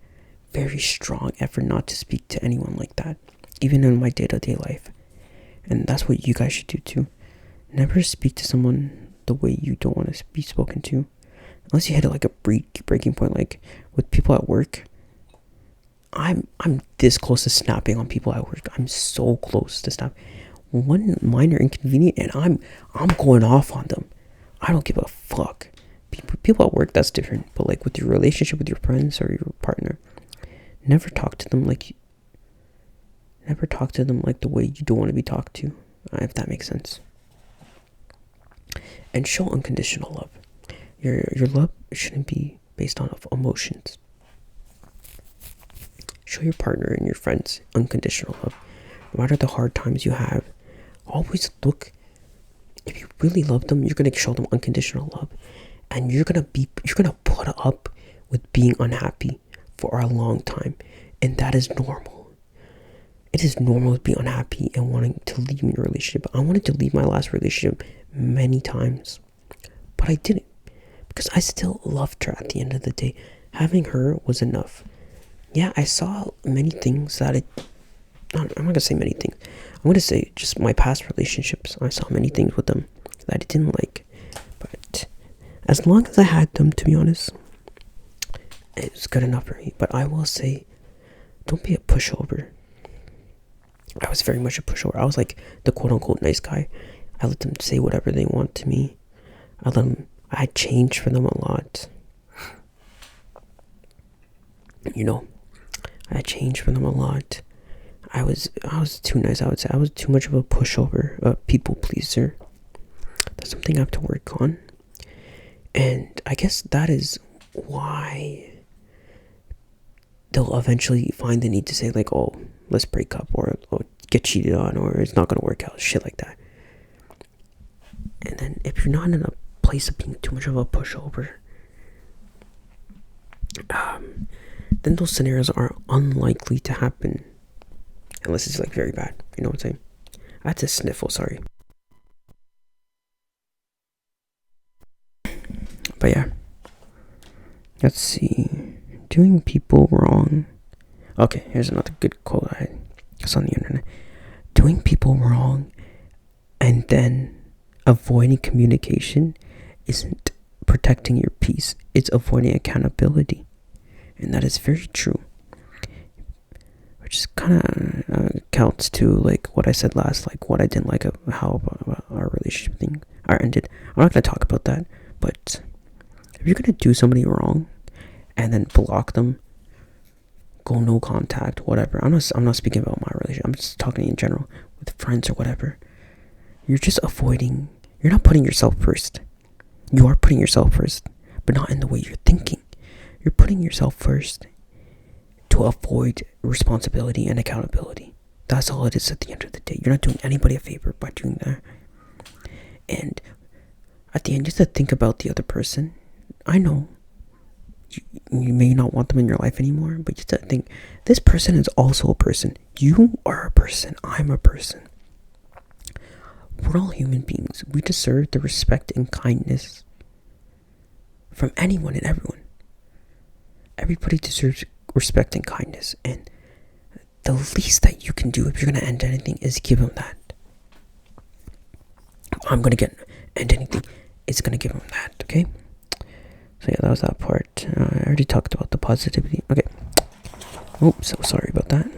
[SPEAKER 1] very strong effort, not to speak to anyone like that, even in my day-to-day life. And that's what you guys should do too. Never speak to someone the way you don't want to be spoken to, unless you hit like a breaking point. Like with people at work, I'm this close to snapping on people at work. I'm so close to snap. One minor inconvenience, and I'm going off on them. I don't give a fuck. People at work, that's different. But like with your relationship with your friends or your partner, never talk to them like the way you don't want to be talked to, if that makes sense. And show unconditional love. Your love shouldn't be based on emotions. Show your partner and your friends unconditional love. No matter the hard times you have, always look. If you really love them, you're gonna show them unconditional love, and you're gonna put up with being unhappy for a long time, and that is normal. It is normal to be unhappy and wanting to leave in your relationship. I wanted to leave my last relationship many times, but I didn't, because I still loved her at the end of the day. Having her was enough. Yeah, I saw many things that I'm not gonna say many things. I'm gonna say just my past relationships. I saw many things with them that I didn't like, but as long as I had them, to be honest, it was good enough for me. But I will say, don't be a pushover. I was very much a pushover. I was like the quote-unquote nice guy. I let them say whatever they want to me. I changed for them a lot. I changed for them a lot. I was too nice, I would say. I was too much of a pushover, a people pleaser. That's something I have to work on. And I guess that is why they'll eventually find the need to say, like, oh, let's break up, or get cheated on, or it's not going to work out, shit like that. And then if you're not in a place of being too much of a pushover, then those scenarios are unlikely to happen, unless it's like very bad. You know what I'm saying? I had to sniffle, sorry. But yeah, let's see. Doing people wrong. Okay, here's another good quote I saw on the internet. Doing people wrong and then avoiding communication isn't protecting your peace, it's avoiding accountability. And that is very true, which kind of counts to like what I said last, like what I didn't like of how our relationship thing ended. I'm not going to talk about that, but if you're going to do somebody wrong and then block them, go no contact, whatever. I'm not speaking about my relationship. I'm just talking in general with friends or whatever. You're just avoiding. You're not putting yourself first. You are putting yourself first, but not in the way you're thinking. You're putting yourself first to avoid responsibility and accountability. That's all it is at the end of the day. You're not doing anybody a favor by doing that. And at the end, just to think about the other person. I know you may not want them in your life anymore, but just to think, this person is also a person. You are a person. I'm a person. We're all human beings. We deserve the respect and kindness from anyone and everyone. Everybody deserves respect and kindness, and the least that you can do if you're gonna end anything is give them that. If I'm gonna end anything, it's gonna give them that. Okay. So yeah, that was that part. I already talked about the positivity. Okay. Oh, so sorry about that.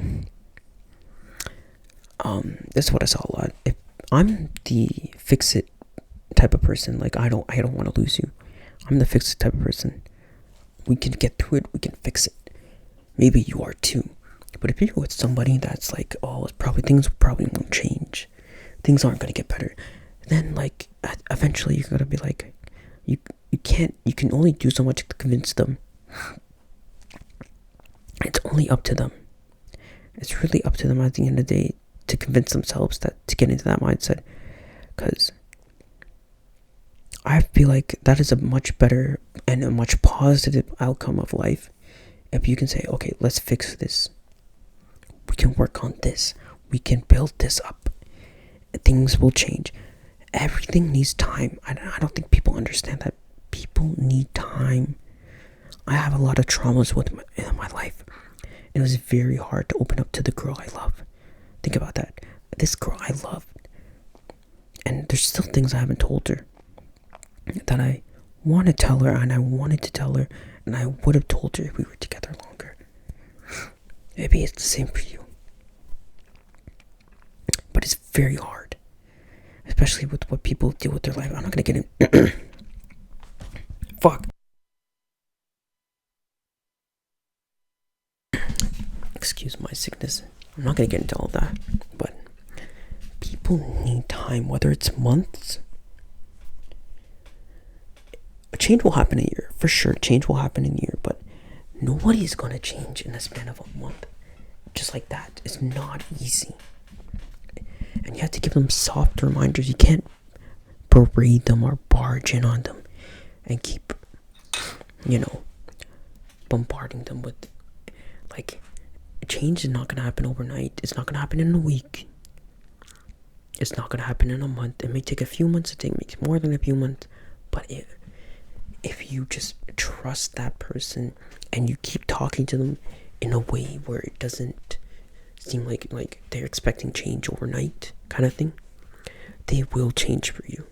[SPEAKER 1] This is what I saw a lot. If I'm the fix it type of person, like I don't want to lose you. I'm the fix it type of person. We can get through it. We can fix it. Maybe you are too. But if you're with somebody that's like, oh, things probably won't change, things aren't gonna get better, then like eventually you're gonna be like, you can only do so much to convince them. It's only up to them. It's really up to them at the end of the day to convince themselves to get into that mindset. Because I feel like that is a much better and a much positive outcome of life. If you can say, okay, let's fix this. We can work on this. We can build this up. Things will change. Everything needs time. I don't think people understand that. People need time. I have a lot of traumas in my life. It was very hard to open up to the girl I love. Think about that. This girl I love. And there's still things I haven't told her that I want to tell her, and I wanted to tell her, and I would have told her if we were together longer. Maybe it's the same for you. But it's very hard. Especially with what people deal with their life. I'm not going to get in. Fuck. Excuse my sickness. I'm not going to get into all that. But people need time, whether it's months. A change will happen in a year. For sure, change will happen in a year. But nobody's going to change in the span of a month. Just like that. It's not easy. And you have to give them soft reminders. You can't berate them or barge in on them and keep, bombarding them with, like, change is not going to happen overnight. It's not going to happen in a week. It's not going to happen in a month. It may take a few months. It may take more than a few months. But if you just trust that person and you keep talking to them in a way where it doesn't seem like they're expecting change overnight kind of thing, they will change for you.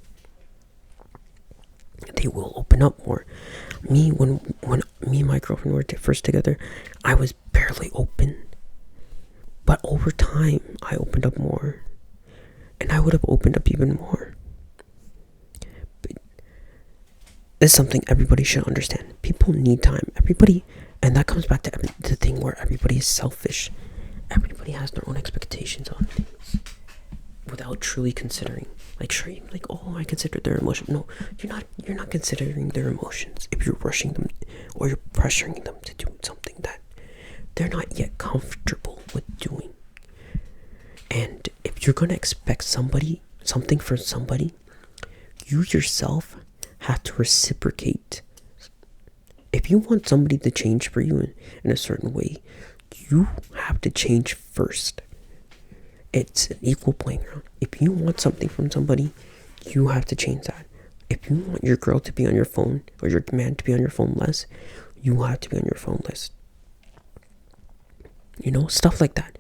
[SPEAKER 1] They will open up more. When me and my girlfriend were first together, I was barely open. But over time, I opened up more. And I would have opened up even more. But this is something everybody should understand. People need time. And that comes back to the thing where everybody is selfish. Everybody has their own expectations on things without truly considering. I consider their emotions. No, you're not considering their emotions if you're rushing them or you're pressuring them to do something that they're not yet comfortable with doing. And if you're going to expect something from somebody, you yourself have to reciprocate. If you want somebody to change for you in a certain way, you have to change first. It's an equal playing ground. If you want something from somebody, you have to change that. If you want your girl to be on your phone or your man to be on your phone less, you have to be on your phone less. Stuff like that.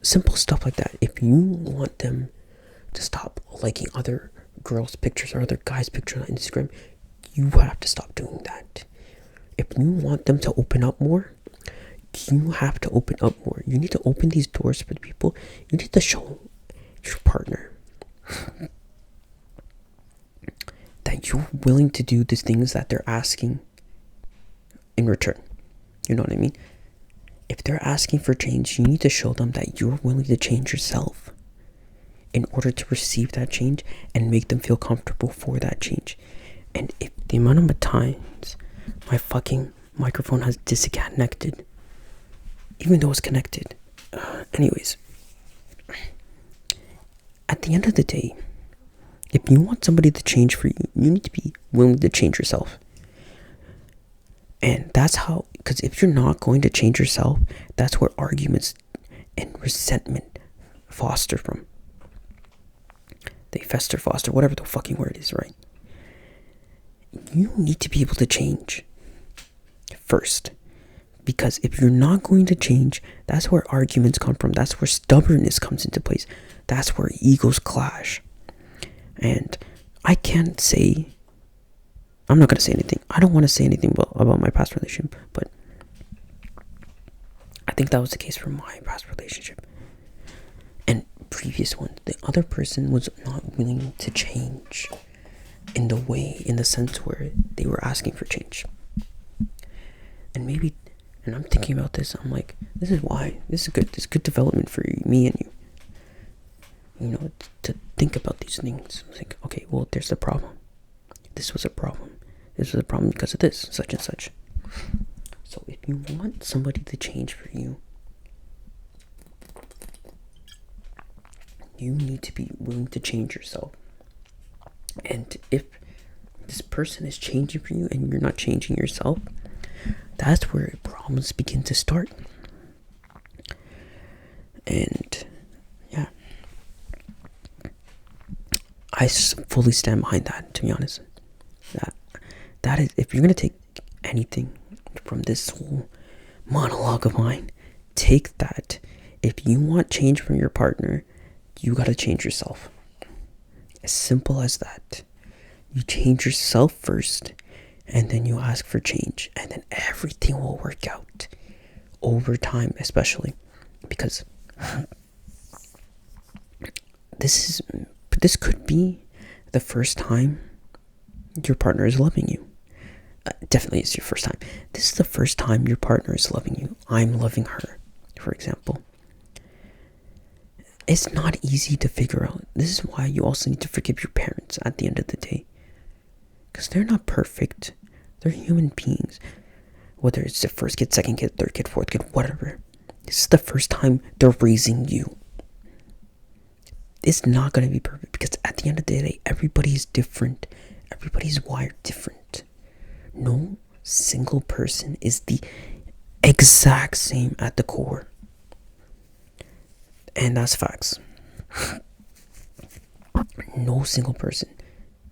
[SPEAKER 1] Simple stuff like that. If you want them to stop liking other girls' pictures or other guys' pictures on Instagram, you have to stop doing that. If you want them to open up more, you have to open up more. You need to open these doors for the people. You need to show your partner that you're willing to do the things that they're asking in return. You know what I mean? If they're asking for change, you need to show them that you're willing to change yourself in order to receive that change and make them feel comfortable for that change. And if the amount of times my fucking microphone has disconnected, even though it's connected. Anyways, at the end of the day, if you want somebody to change for you, you need to be willing to change yourself. And that's how, because if you're not going to change yourself, that's where arguments and resentment foster from. They foster, whatever the fucking word is, right? you need to be able to change first. Because if you're not going to change, that's where arguments come from. That's where stubbornness comes into place. That's where egos clash. And I'm not going to say anything. I don't want to say anything about my past relationship, but I think that was the case for my past relationship. And previous one, the other person was not willing to change in the sense where they were asking for change. And I'm thinking about this, I'm like, this is good development for me and you. You know, to think about these things. I was like, okay, well, there's the problem. This was a problem. This was a problem because of this, such and such. So if you want somebody to change for you, you need to be willing to change yourself. And if this person is changing for you and you're not changing yourself, that's where problems begin to start. And yeah, I fully stand behind that, to be honest. That is, if you're going to take anything from this whole monologue of mine, take that. If you want change from your partner, you got to change yourself. As simple as that. You change yourself first, and then you ask for change, and then everything will work out over time, especially because this could be the first time your partner is loving you. Definitely it's your first time. This is the first time your partner is loving you. I'm loving her, for example. It's not easy to figure out. This is why you also need to forgive your parents at the end of the day. Because they're not perfect. They're human beings. Whether it's the first kid, second kid, third kid, fourth kid, whatever. This is the first time they're raising you. It's not going to be perfect. Because at the end of the day, everybody's different. Everybody's wired different. No single person is the exact same at the core. And that's facts. No single person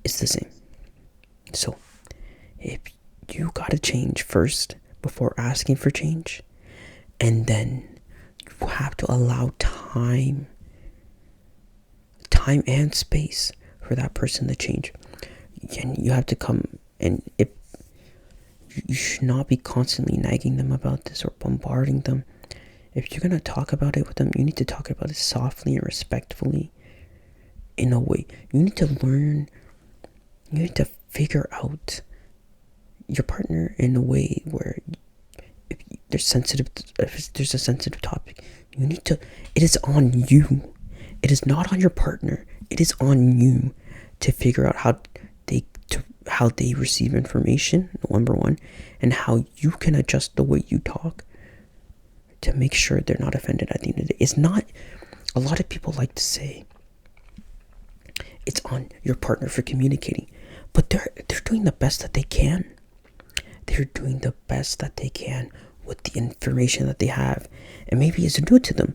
[SPEAKER 1] is the same. So, if you gotta change first before asking for change, and then you have to allow time and space for that person to change. And you have to come, and if you should not be constantly nagging them about this or bombarding them. If you're gonna talk about it with them, you need to talk about it softly and respectfully. In a way, you need to learn. You need to figure out your partner in a way where if there's a sensitive topic, you need to. It is on you. It is not on your partner. It is on you to figure out how they receive information. Number one, and how you can adjust the way you talk to make sure they're not offended at the end of the day. It's not. A lot of people like to say it's on your partner for communicating, but they're doing the best that they can. They're doing the best that they can with the information that they have, and maybe it's new to them.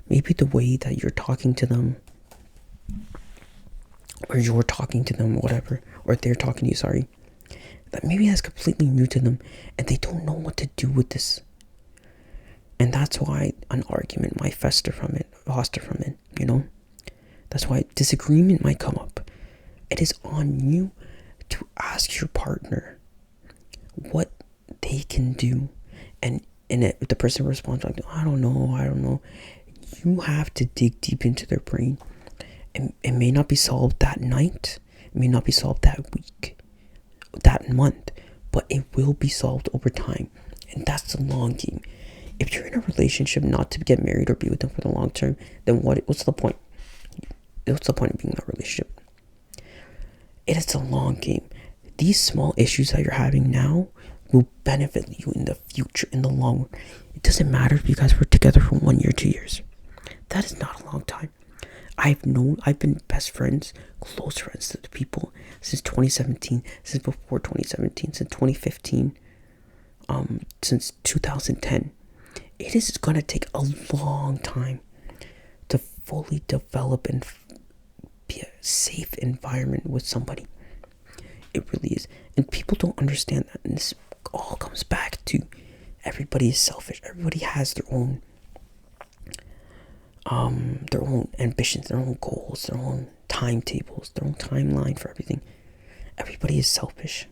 [SPEAKER 1] Maybe the way that you're talking to them, or you're talking to them, whatever, or they're talking to you. Sorry, that maybe that's completely new to them, and they don't know what to do with this. And that's why an argument might foster from it, you know? That's why disagreement might come up. It is on you to ask your partner what they can do. And if the person responds like, I don't know. You have to dig deep into their brain. It may not be solved that night. It may not be solved that week, that month. But it will be solved over time. And that's the long game. If you're in a relationship not to get married or be with them for the long term, then what's the point? What's the point of being in a relationship? It is a long game. These small issues that you're having now will benefit you in the future, in the long run. It doesn't matter if you guys were together for 1 year, 2 years. That is not a long time. I've been best friends, close friends to the people since 2017, since before 2017, since 2015, since 2010. It is going to take a long time to fully develop and be a safe environment with somebody. It really is. And people don't understand that. And this all comes back to everybody is selfish. Everybody has their own ambitions, their own goals, their own timetables, their own timeline for everything. Everybody is selfish.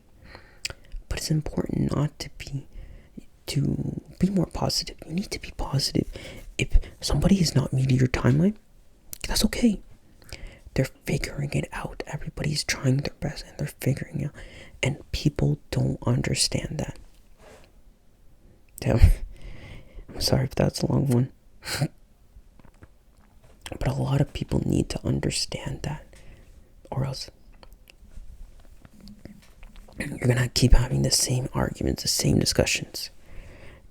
[SPEAKER 1] But it's important not to be more positive. You need to be positive. If somebody is not meeting your timeline, that's okay. They're figuring it out. Everybody's trying their best and they're figuring it out. And people don't understand that. Damn. I'm sorry if that's a long one. But a lot of people need to understand that. Or else you're going to keep having the same arguments, the same discussions.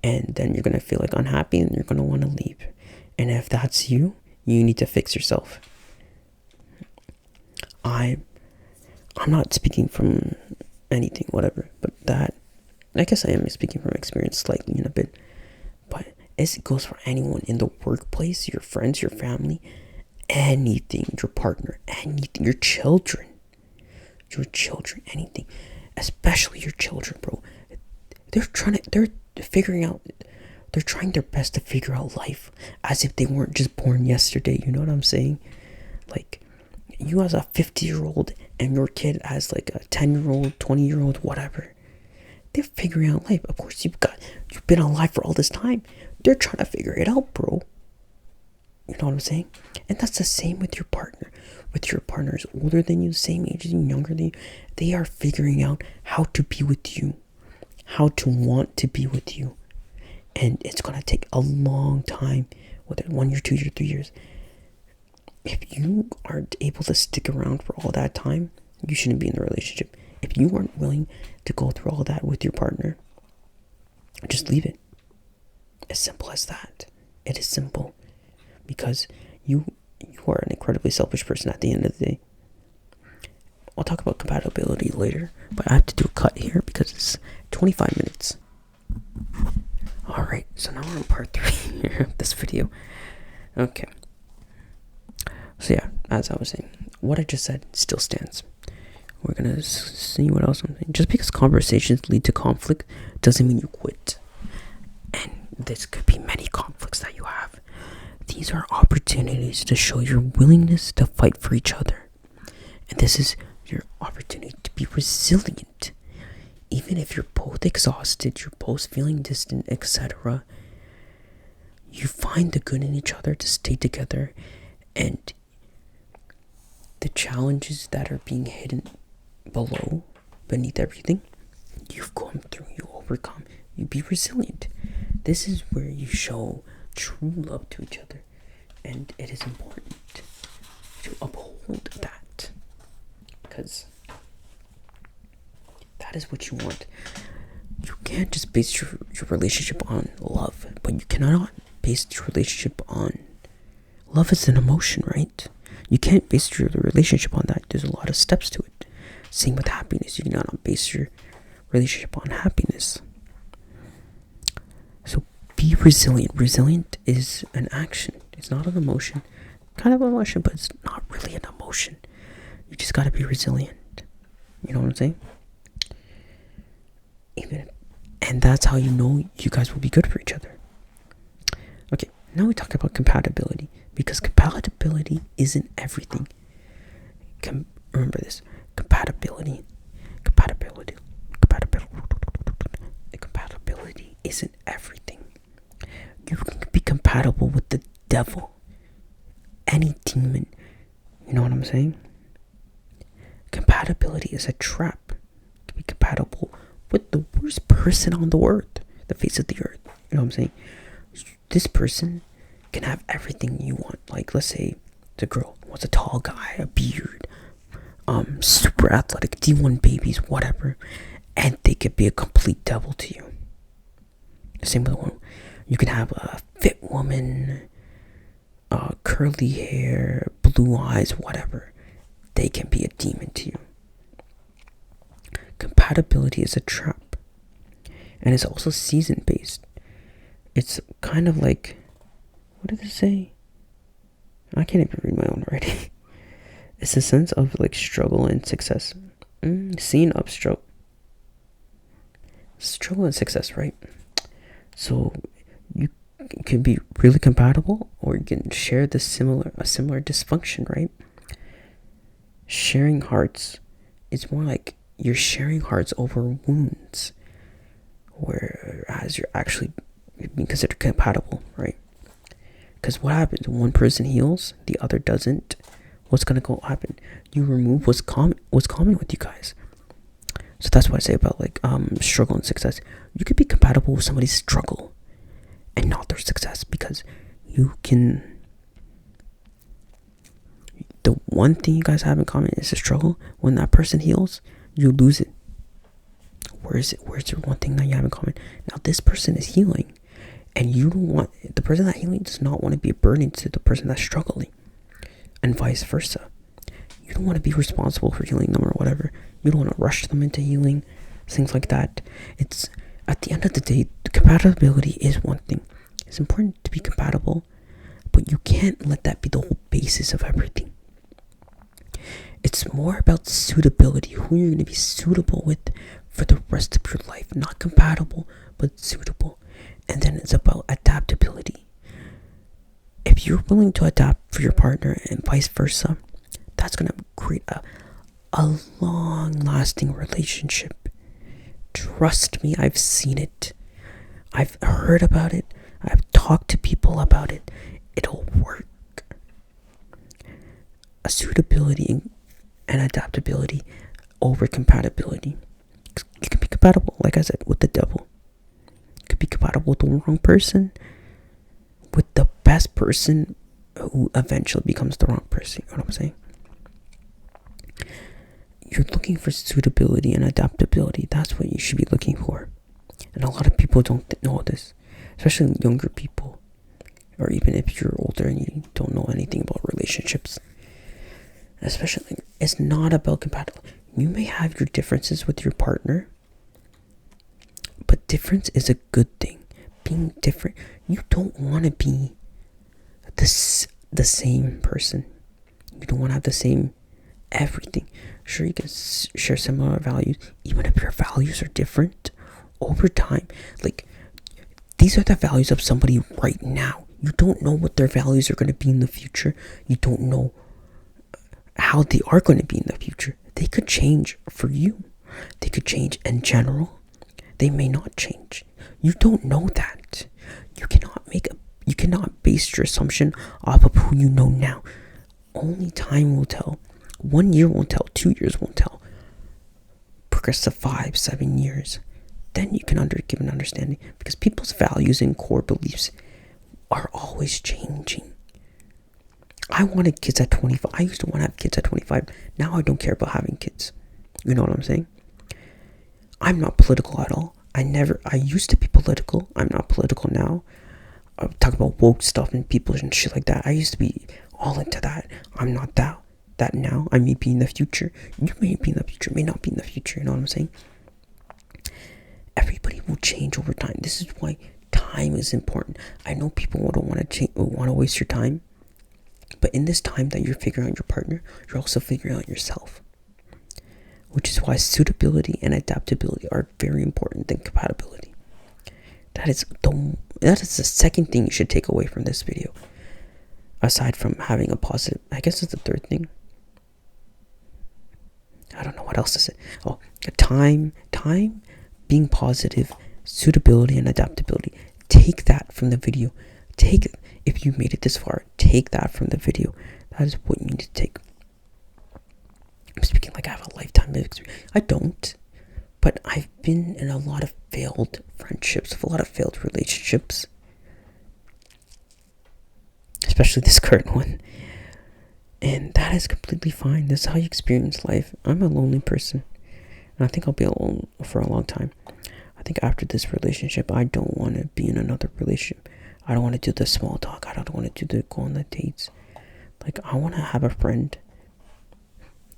[SPEAKER 1] And then you're going to feel like unhappy and you're going to want to leave. And if that's you, you need to fix yourself. I'm not speaking from anything, whatever, but that, I guess I am speaking from experience slightly in a bit, but it goes for anyone in the workplace, your friends, your family, anything, your partner, anything, your children, anything, especially your children, bro. They're trying their best to figure out life as if they weren't just born yesterday. You know what I'm saying? Like, you as a 50-year-old and your kid as like a 10-year-old, 20-year-old, whatever. They're figuring out life. Of course, you've been alive for all this time. They're trying to figure it out, bro. You know what I'm saying? And that's the same with your partner. With your partners older than you, same age as you, younger than you, they are figuring out how to be with you, how to want to be with you. And it's going to take a long time, whether 1 year, 2 years, 3 years. If you aren't able to stick around for all that time, you shouldn't be in the relationship. If you aren't willing to go through all that with your partner, just leave it. As simple as that. It is simple. Because you are an incredibly selfish person at the end of the day. I'll talk about compatibility later, but I have to do a cut here because it's 25 minutes. Alright, so now we're on part 3 here of this video. Okay. So yeah, as I was saying, what I just said still stands. We're gonna see what else I'm saying. Just because conversations lead to conflict doesn't mean you quit. And this could be many conflicts that you have. These are opportunities to show your willingness to fight for each other. And this is your opportunity to be resilient. Even if you're both exhausted, you're both feeling distant, etc., you find the good in each other to stay together. And the challenges that are being hidden beneath everything, you've gone through, you overcome, you be resilient. This is where you show true love to each other. And it is important to uphold that. Because that is what you want. You can't just base your relationship on love, but you cannot base your relationship on love is an emotion, right? You can't base your relationship on that. There's a lot of steps to it. Same with happiness. You cannot base your relationship on happiness. So be resilient. Resilient is an action. It's not an emotion. Kind of an emotion, but it's not really an emotion. You just gotta be resilient. You know what I'm saying? And that's how you know you guys will be good for each other. Okay, now we talk about compatibility. Because compatibility isn't everything. Remember this. Compatibility isn't everything. You can be compatible with the devil. Any demon. You know what I'm saying? Compatibility is a trap. To be compatible with the worst person on the earth. The face of the earth. You know what I'm saying? This person can have everything you want. Like, let's say the girl wants a tall guy, a beard, super athletic, D1 babies, whatever, and they could be a complete devil to you. Same with a woman. You can have a fit woman, curly hair, blue eyes, whatever. They can be a demon to you. Compatibility is a trap, and it's also season based. It's kind of like, what did it say? I can't even read my own writing. It's a sense of like struggle and success. Seeing up struggle and success, right? So you can be really compatible, or you can share a similar dysfunction, right? Sharing hearts is more like you're sharing hearts over wounds, whereas you're actually being considered compatible, right? Because what happens when one person heals, the other doesn't? What's gonna go happen? You remove what's common with you guys. So that's what I say about like struggle and success. You could be compatible with somebody's struggle and not their success, because you can. The one thing you guys have in common is a struggle. When that person heals, you lose it. Where is it? Where's your one thing that you have in common? Now this person is healing, and you don't want the person that healing does not want to be a burden to the person that's struggling, and vice versa. You don't want to be responsible for healing them or whatever. You don't want to rush them into healing, things like that. It's at the end of the day, compatibility is one thing. It's important to be compatible, but you can't let that be the whole basis of everything. It's more about suitability, who you're going to be suitable with for the rest of your life. Not compatible, but suitable. And then it's about adaptability. If you're willing to adapt for your partner and vice versa, that's going to create a long-lasting relationship. Trust me, I've seen it. I've heard about it. I've talked to people about it. It'll work. A suitability and adaptability over compatibility. You can be compatible, like I said, with the devil. You could be compatible with the wrong person, with the best person who eventually becomes the wrong person. You know what I'm saying? You're looking for suitability and adaptability. That's what you should be looking for. And a lot of people don't know this, especially younger people, or even if you're older and you don't know anything about relationships. Especially, it's not about compatibility. You may have your differences with your partner, but difference is a good thing. Being different, you don't want to be the same person. You don't want to have the same everything. Sure, you can share similar values, even if your values are different over time. Like, these are the values of somebody right now. You don't know what their values are going to be in the future. You don't know how they are going to be in the future. They could change for you. They could change in general. They may not change. You don't know that. You cannot base your assumption off of who you know now. Only time will tell. 1 year won't tell. 2 years won't tell. Progress to 5-7 years. Then you can give an understanding, because people's values and core beliefs are always changing. I wanted kids at 25. I used to want to have kids at 25. Now I don't care about having kids. You know what I'm saying? I'm not political at all. I used to be political. I'm not political now. I talk about woke stuff and people and shit like that. I used to be all into that. I'm not that now. I may be in the future. You may be in the future, may not be in the future. You know what I'm saying? Everybody will change over time. This is why time is important. I know people don't want to waste your time. But in this time that you're figuring out your partner, you're also figuring out yourself. Which is why suitability and adaptability are very important than compatibility. That is the second thing you should take away from this video. Aside from having a positive, I guess it's the third thing. I don't know what else to say. Oh, time, being positive, suitability and adaptability. Take that from the video. If you made it this far, take that from the video. That is what you need to take. I'm speaking like I have a lifetime of experience. I don't. But I've been in a lot of failed friendships, a lot of failed relationships. Especially this current one. And that is completely fine. This is how you experience life. I'm a lonely person. And I think I'll be alone for a long time. I think after this relationship, I don't want to be in another relationship. I don't want to do the small talk. I don't want to do the go on the dates. Like, I want to have a friend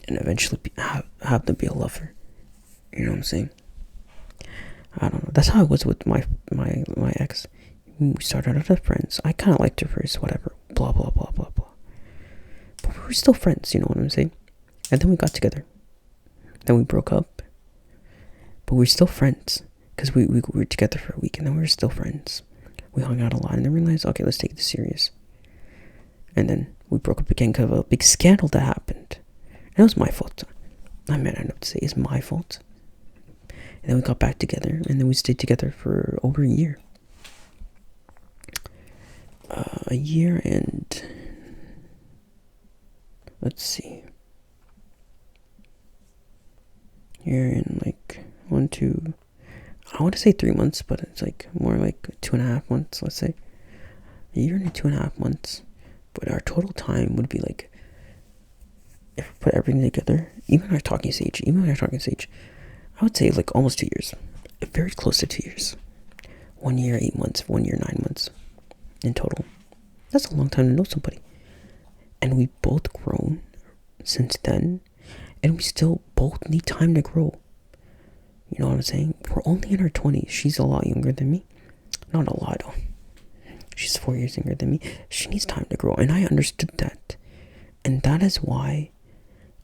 [SPEAKER 1] and eventually have them be a lover. You know what I'm saying? I don't know. That's how it was with my ex. We started out as friends. I kind of liked her first, whatever. Blah, blah, blah, blah, blah. But we were still friends, you know what I'm saying? And then we got together. Then we broke up, but we were still friends because we were together for a week, and then we were still friends. We hung out a lot, and then we realized, okay, let's take this serious. And then we broke up again because of a big scandal that happened. And it was my fault. I mean, I know to say it's my fault. And then we got back together, and then we stayed together for over a year. A year and... let's see. Year and like 1, 2... I want to say 3 months, but it's like more like 2.5 months, let's say. A year and 2.5 months. But our total time would be like... if we put everything together, even our talking stage, I would say like almost 2 years. Very close to 2 years. 1 year, 8 months, 1 year, 9 months in total. That's a long time to know somebody. And we've both grown since then. And we still both need time to grow. You know what I'm saying? We're only in our 20s. She's a lot younger than me. Not a lot, though. She's 4 years younger than me. She needs time to grow. And I understood that. And that is why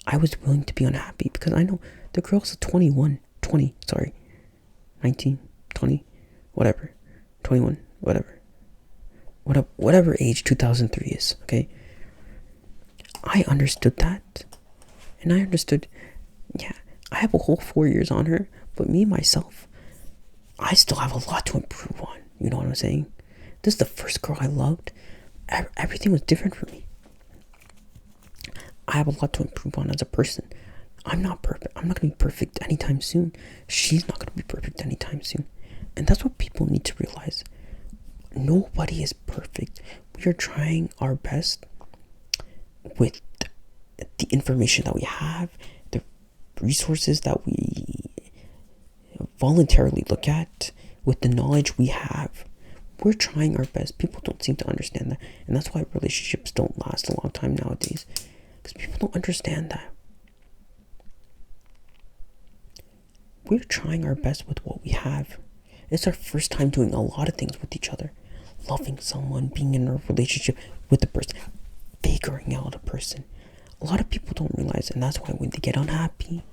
[SPEAKER 1] I was willing to be unhappy. Because I know the girl's 20, 19, 20, whatever. 21, whatever. Whatever age 2003 is, okay? I understood that. And I understood, yeah, I have a whole 4 years on her. But me, myself, I still have a lot to improve on. You know what I'm saying? This is the first girl I loved. Everything was different for me. I have a lot to improve on as a person. I'm not perfect. I'm not going to be perfect anytime soon. She's not going to be perfect anytime soon. And that's what people need to realize. Nobody is perfect. We are trying our best with the information that we have, the resources that we voluntarily look at, with the knowledge we have. We're trying our best. People don't seem to understand that. And that's why relationships don't last a long time nowadays. Because people don't understand that. We're trying our best with what we have. It's our first time doing a lot of things with each other. Loving someone, being in a relationship with the person, figuring out a person. A lot of people don't realize, and that's why when they get unhappy,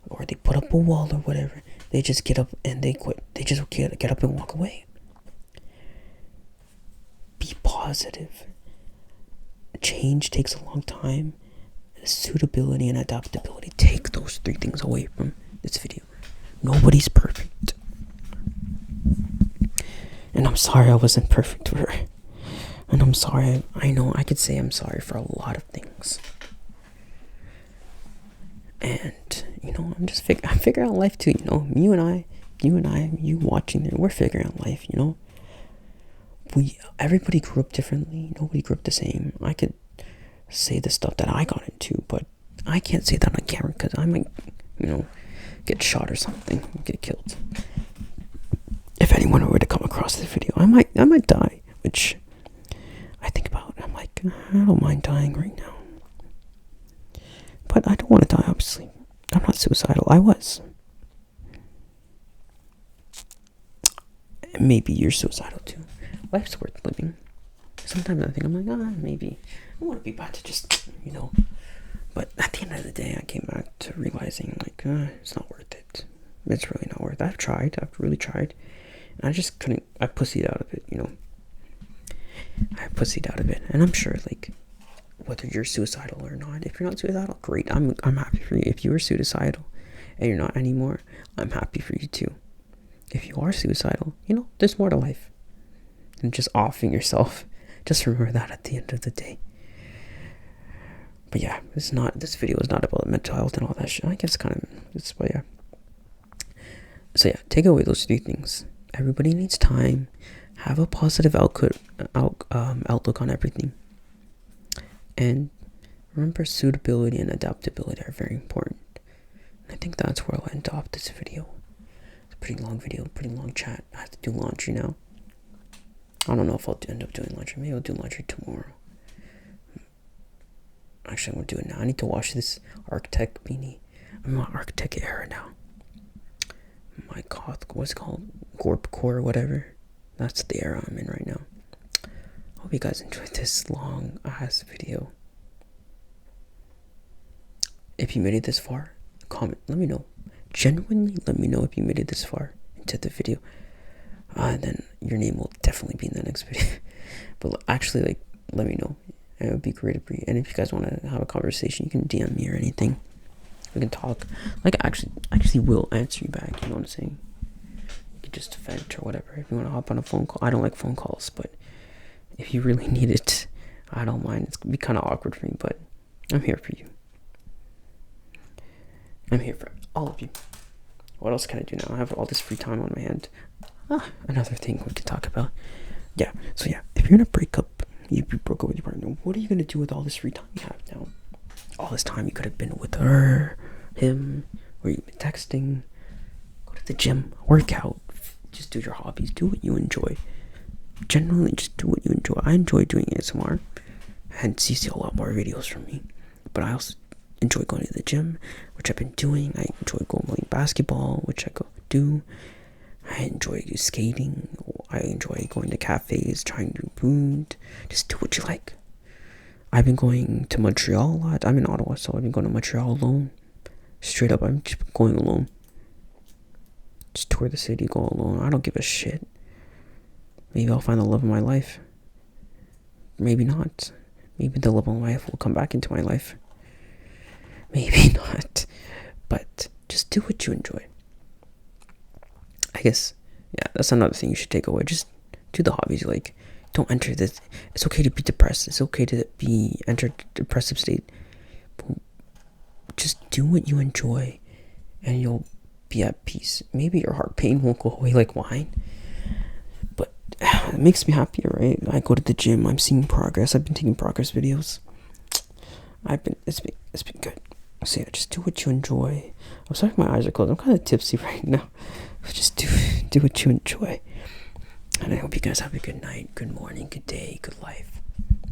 [SPEAKER 1] or they put up a wall or whatever, they just get up and they quit. They just get up and walk away. Be positive. Change takes a long time. Suitability and adaptability. Take those 3 things away from this video. Nobody's perfect. And I'm sorry I wasn't perfect for her. And I'm sorry. I know I could say I'm sorry for a lot of things. And, you know, I'm figuring out life too, you know. You and I, you watching there, we're figuring out life, you know. Everybody grew up differently. Nobody grew up the same. I could say the stuff that I got into, but I can't say that on camera because I might, you know, get shot or something, get killed. If anyone were to come across this video, I might die, which I think about. I'm like, I don't mind dying right now. But I don't want to die, obviously. I'm not suicidal. I was. Maybe you're suicidal too. Life's worth living. Sometimes I think, I'm like, maybe I want to be bad to just, you know. But at the end of the day, I came back to realizing, like, it's not worth it. It's really not worth it. I've really tried. And I just couldn't, I pussied out of it, you know. I pussied out of it. And I'm sure, like, whether you're suicidal or not, if you're not suicidal, great. I'm happy for you. If you were suicidal and you're not anymore, I'm happy for you too. If you are suicidal, you know, there's more to life than just offing yourself. Just remember that at the end of the day. But yeah, this video is not about mental health and all that shit. I guess but yeah. So yeah, take away those 3 things. Everybody needs time. Have a positive outlook on everything. And remember, suitability and adaptability are very important. I think that's where I'll end off this video. It's a pretty long video, pretty long chat. I have to do laundry now. I don't know if I'll end up doing laundry. Maybe I'll do laundry tomorrow. Actually, I'm going to do it now. I need to wash this Arctic beanie. I'm on Arctic era now. My God, what's it called? Gorpcore or whatever. That's the era I'm in right now. Hope you guys enjoyed this long ass video. If you made it this far, comment. Let me know. Genuinely, let me know if you made it this far into the video. Then your name will definitely be in the next video. But actually, like, let me know. And it would be great. And if you guys want to have a conversation, you can DM me or anything. We can talk. Like, I actually will answer you back. You know what I'm saying? You can just vent or whatever. If you want to hop on a phone call, I don't like phone calls, but if you really need it, I don't mind. It's gonna be kind of awkward for me, but I'm here for you. I'm here for all of you. What else can I do now? I have all this free time on my hand. Another thing we can talk about. Yeah, so yeah, if you're in a breakup, you broke up with your partner, what are you going to do with all this free time you have now? All this time you could have been with her, him, or you've been texting, go to the gym, work out, just do your hobbies, do what you enjoy. Generally, just do what you enjoy. I enjoy doing ASMR, and you see a lot more videos from me, but I also enjoy going to the gym, which I've been doing. I enjoy going playing basketball, which I go do. I enjoy skating. I enjoy going to cafes, trying to do food. Just do what you like. I've been going to Montreal a lot. I'm in Ottawa, so I've been going to Montreal alone. Straight up, I'm just going alone. Just tour the city, go alone. I don't give a shit. Maybe I'll find the love of my life. Maybe not. Maybe the love of my life will come back into my life. Maybe not. But just do what you enjoy. I guess, yeah, that's another thing you should take away. Just do the hobbies you like. Don't enter this. It's okay to be depressed. It's okay to enter a depressive state. But just do what you enjoy, and you'll be at peace. Maybe your heart pain won't go away like wine, but it makes me happier, right? I go to the gym. I'm seeing progress. I've been taking progress videos. It's been good. So yeah, just do what you enjoy. I'm sorry if my eyes are closed. I'm kind of tipsy right now. Just do what you enjoy. And I hope you guys have a good night, good morning, good day, good life.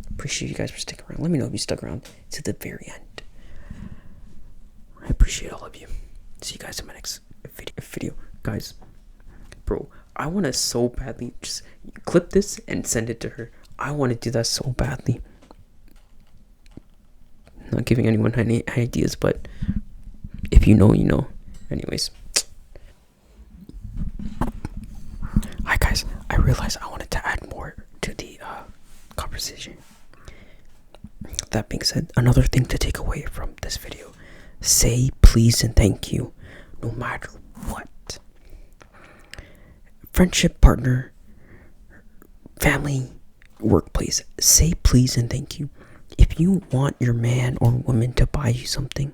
[SPEAKER 1] Appreciate you guys for sticking around. Let me know if you stuck around to the very end. I appreciate all of you. See you guys in my next video. Guys, bro, I want to so badly just clip this and send it to her. I want to do that so badly. Not giving anyone any ideas, but if you know, you know. Anyways. Hi guys, I realized I wanted to add more to the conversation. That being said, another thing to take away from this video: say please and thank you, no matter what. Friendship, partner, family, workplace. Say please and thank you. If you want your man or woman to buy you something,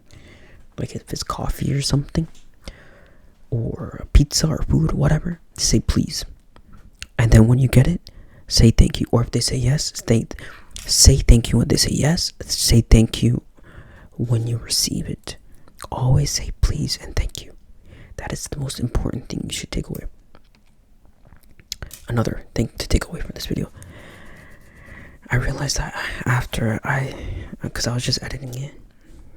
[SPEAKER 1] like if it's coffee or something, or a pizza or food or whatever, say please. And then when you get it, say thank you. Or if they say yes, say thank you when they say yes. Say thank you when you receive it. Always say please and thank you. That is the most important thing you should take away. Another thing to take away from this video: I realized that after because I was just editing it,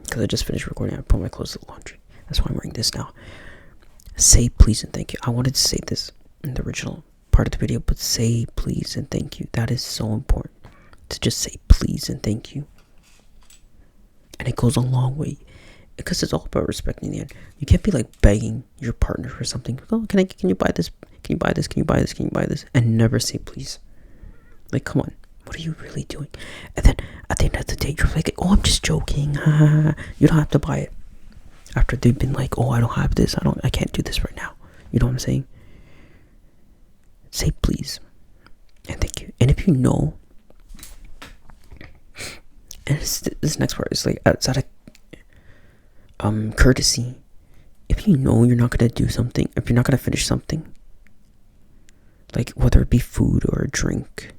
[SPEAKER 1] because I just finished recording, I put my clothes to the laundry. That's why I'm wearing this now. Say please and thank you. I wanted to say this in the original part of the video, but say please and thank you. That is so important, to just say please and thank you. And it goes a long way, because it's all about respecting the end. You can't be like begging your partner for something. Oh, can you buy this? Can you buy this? Can you buy this? Can you buy this? And never say please. Like, come on. What are you really doing? And then at the end of the day, you're like, oh, I'm just joking. You don't have to buy it. After they've been like, oh, I don't have this. I can't do this right now. You know what I'm saying? Say please and thank you. And if you know, and this next part is like outside of courtesy. If you know you're not gonna do something, if you're not gonna finish something, like whether it be food or a drink,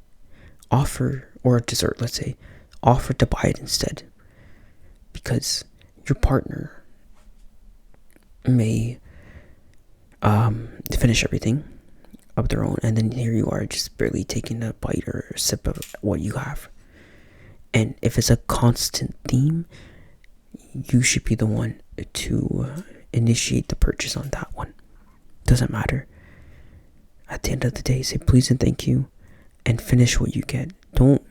[SPEAKER 1] offer, or a dessert, let's say, offer to buy it instead, because your partner may finish everything of their own, and then here you are just barely taking a bite or a sip of what you have. And if it's a constant theme, you should be the one to initiate the purchase on that one. Doesn't matter. At the end of the day, say please and thank you, and finish what you get. Don't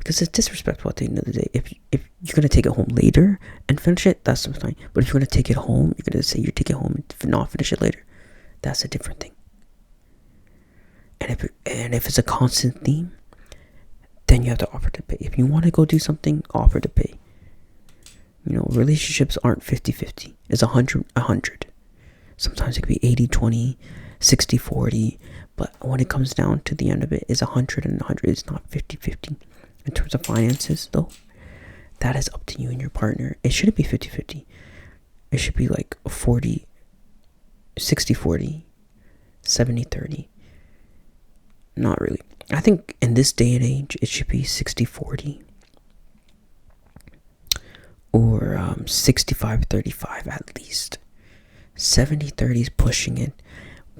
[SPEAKER 1] because it's disrespectful at the end of the day. If you're gonna take it home later and finish it, that's fine. But if you're gonna take it home, you're gonna say you take it home and not finish it later. That's a different thing. And if it's a constant theme, then you have to offer to pay. If you want to go do something, offer to pay. You know, relationships aren't 50-50. It's 100-100. Sometimes it could be 80-20, 60-40. But when it comes down to the end of it, it's 100 and 100. It's not 50-50. In terms of finances, though, that is up to you and your partner. It shouldn't be 50-50. It should be like 40, 60-40, 70-30. Not really. I think in this day and age, it should be 60-40 or 65-35 at least. 70-30 is pushing it.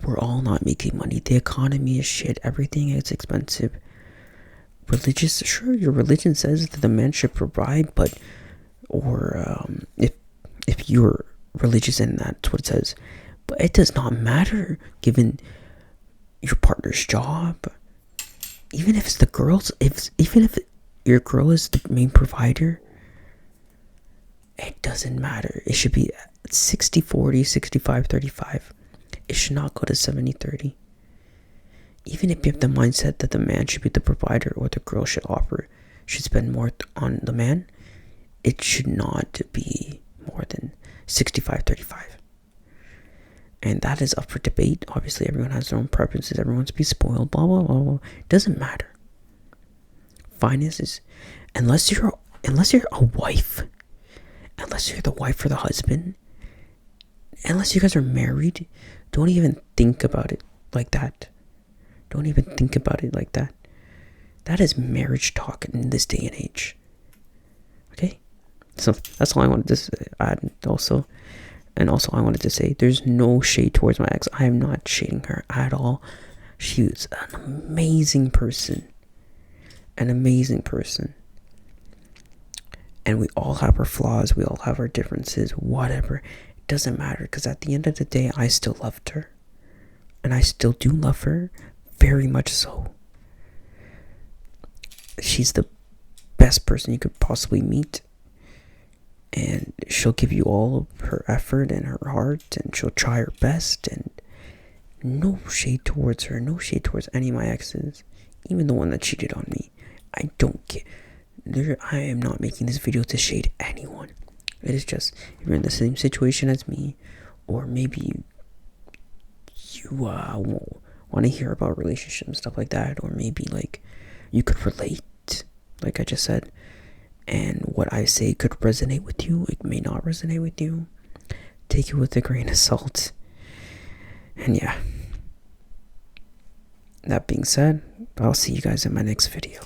[SPEAKER 1] We're all not making money. The economy is shit. Everything is expensive. Sure, your religion says that the man should provide, but if you're religious and that's what it says, but it does not matter given your partner's job. Even if it's the girl's, even if your girl is the main provider, it doesn't matter. It should be 60-40, 65-35. It should not go to 70-30. Even if you have the mindset that the man should be the provider or the girl should spend more on the man, it should not be more than 65-35. And that is up for debate. Obviously, everyone has their own preferences. Everyone wants to be spoiled, blah, blah, blah, blah. It doesn't matter. Finances, unless you're a wife, unless you're the wife or the husband, unless you guys are married, don't even think about it like that. Don't even think about it like that. That is marriage talk in this day and age. Okay? So, that's all I wanted to add also. And also, I wanted to say, there's no shade towards my ex. I am not shading her at all. She was an amazing person. An amazing person. And we all have our flaws. We all have our differences. Whatever. It doesn't matter. Because at the end of the day, I still loved her. And I still do love her. Very much so. She's the best person you could possibly meet. And she'll give you all of her effort and her heart, and she'll try her best, and no shade towards her, no shade towards any of my exes, even the one that cheated on me. I don't care. I am not making this video to shade anyone. It is just, if you're in the same situation as me, or maybe you want to hear about relationships and stuff like that, or maybe like you could relate, like I just said, and what I say could resonate with you. It may not resonate with you. Take it with a grain of salt. And yeah, that being said, I'll see you guys in my next video.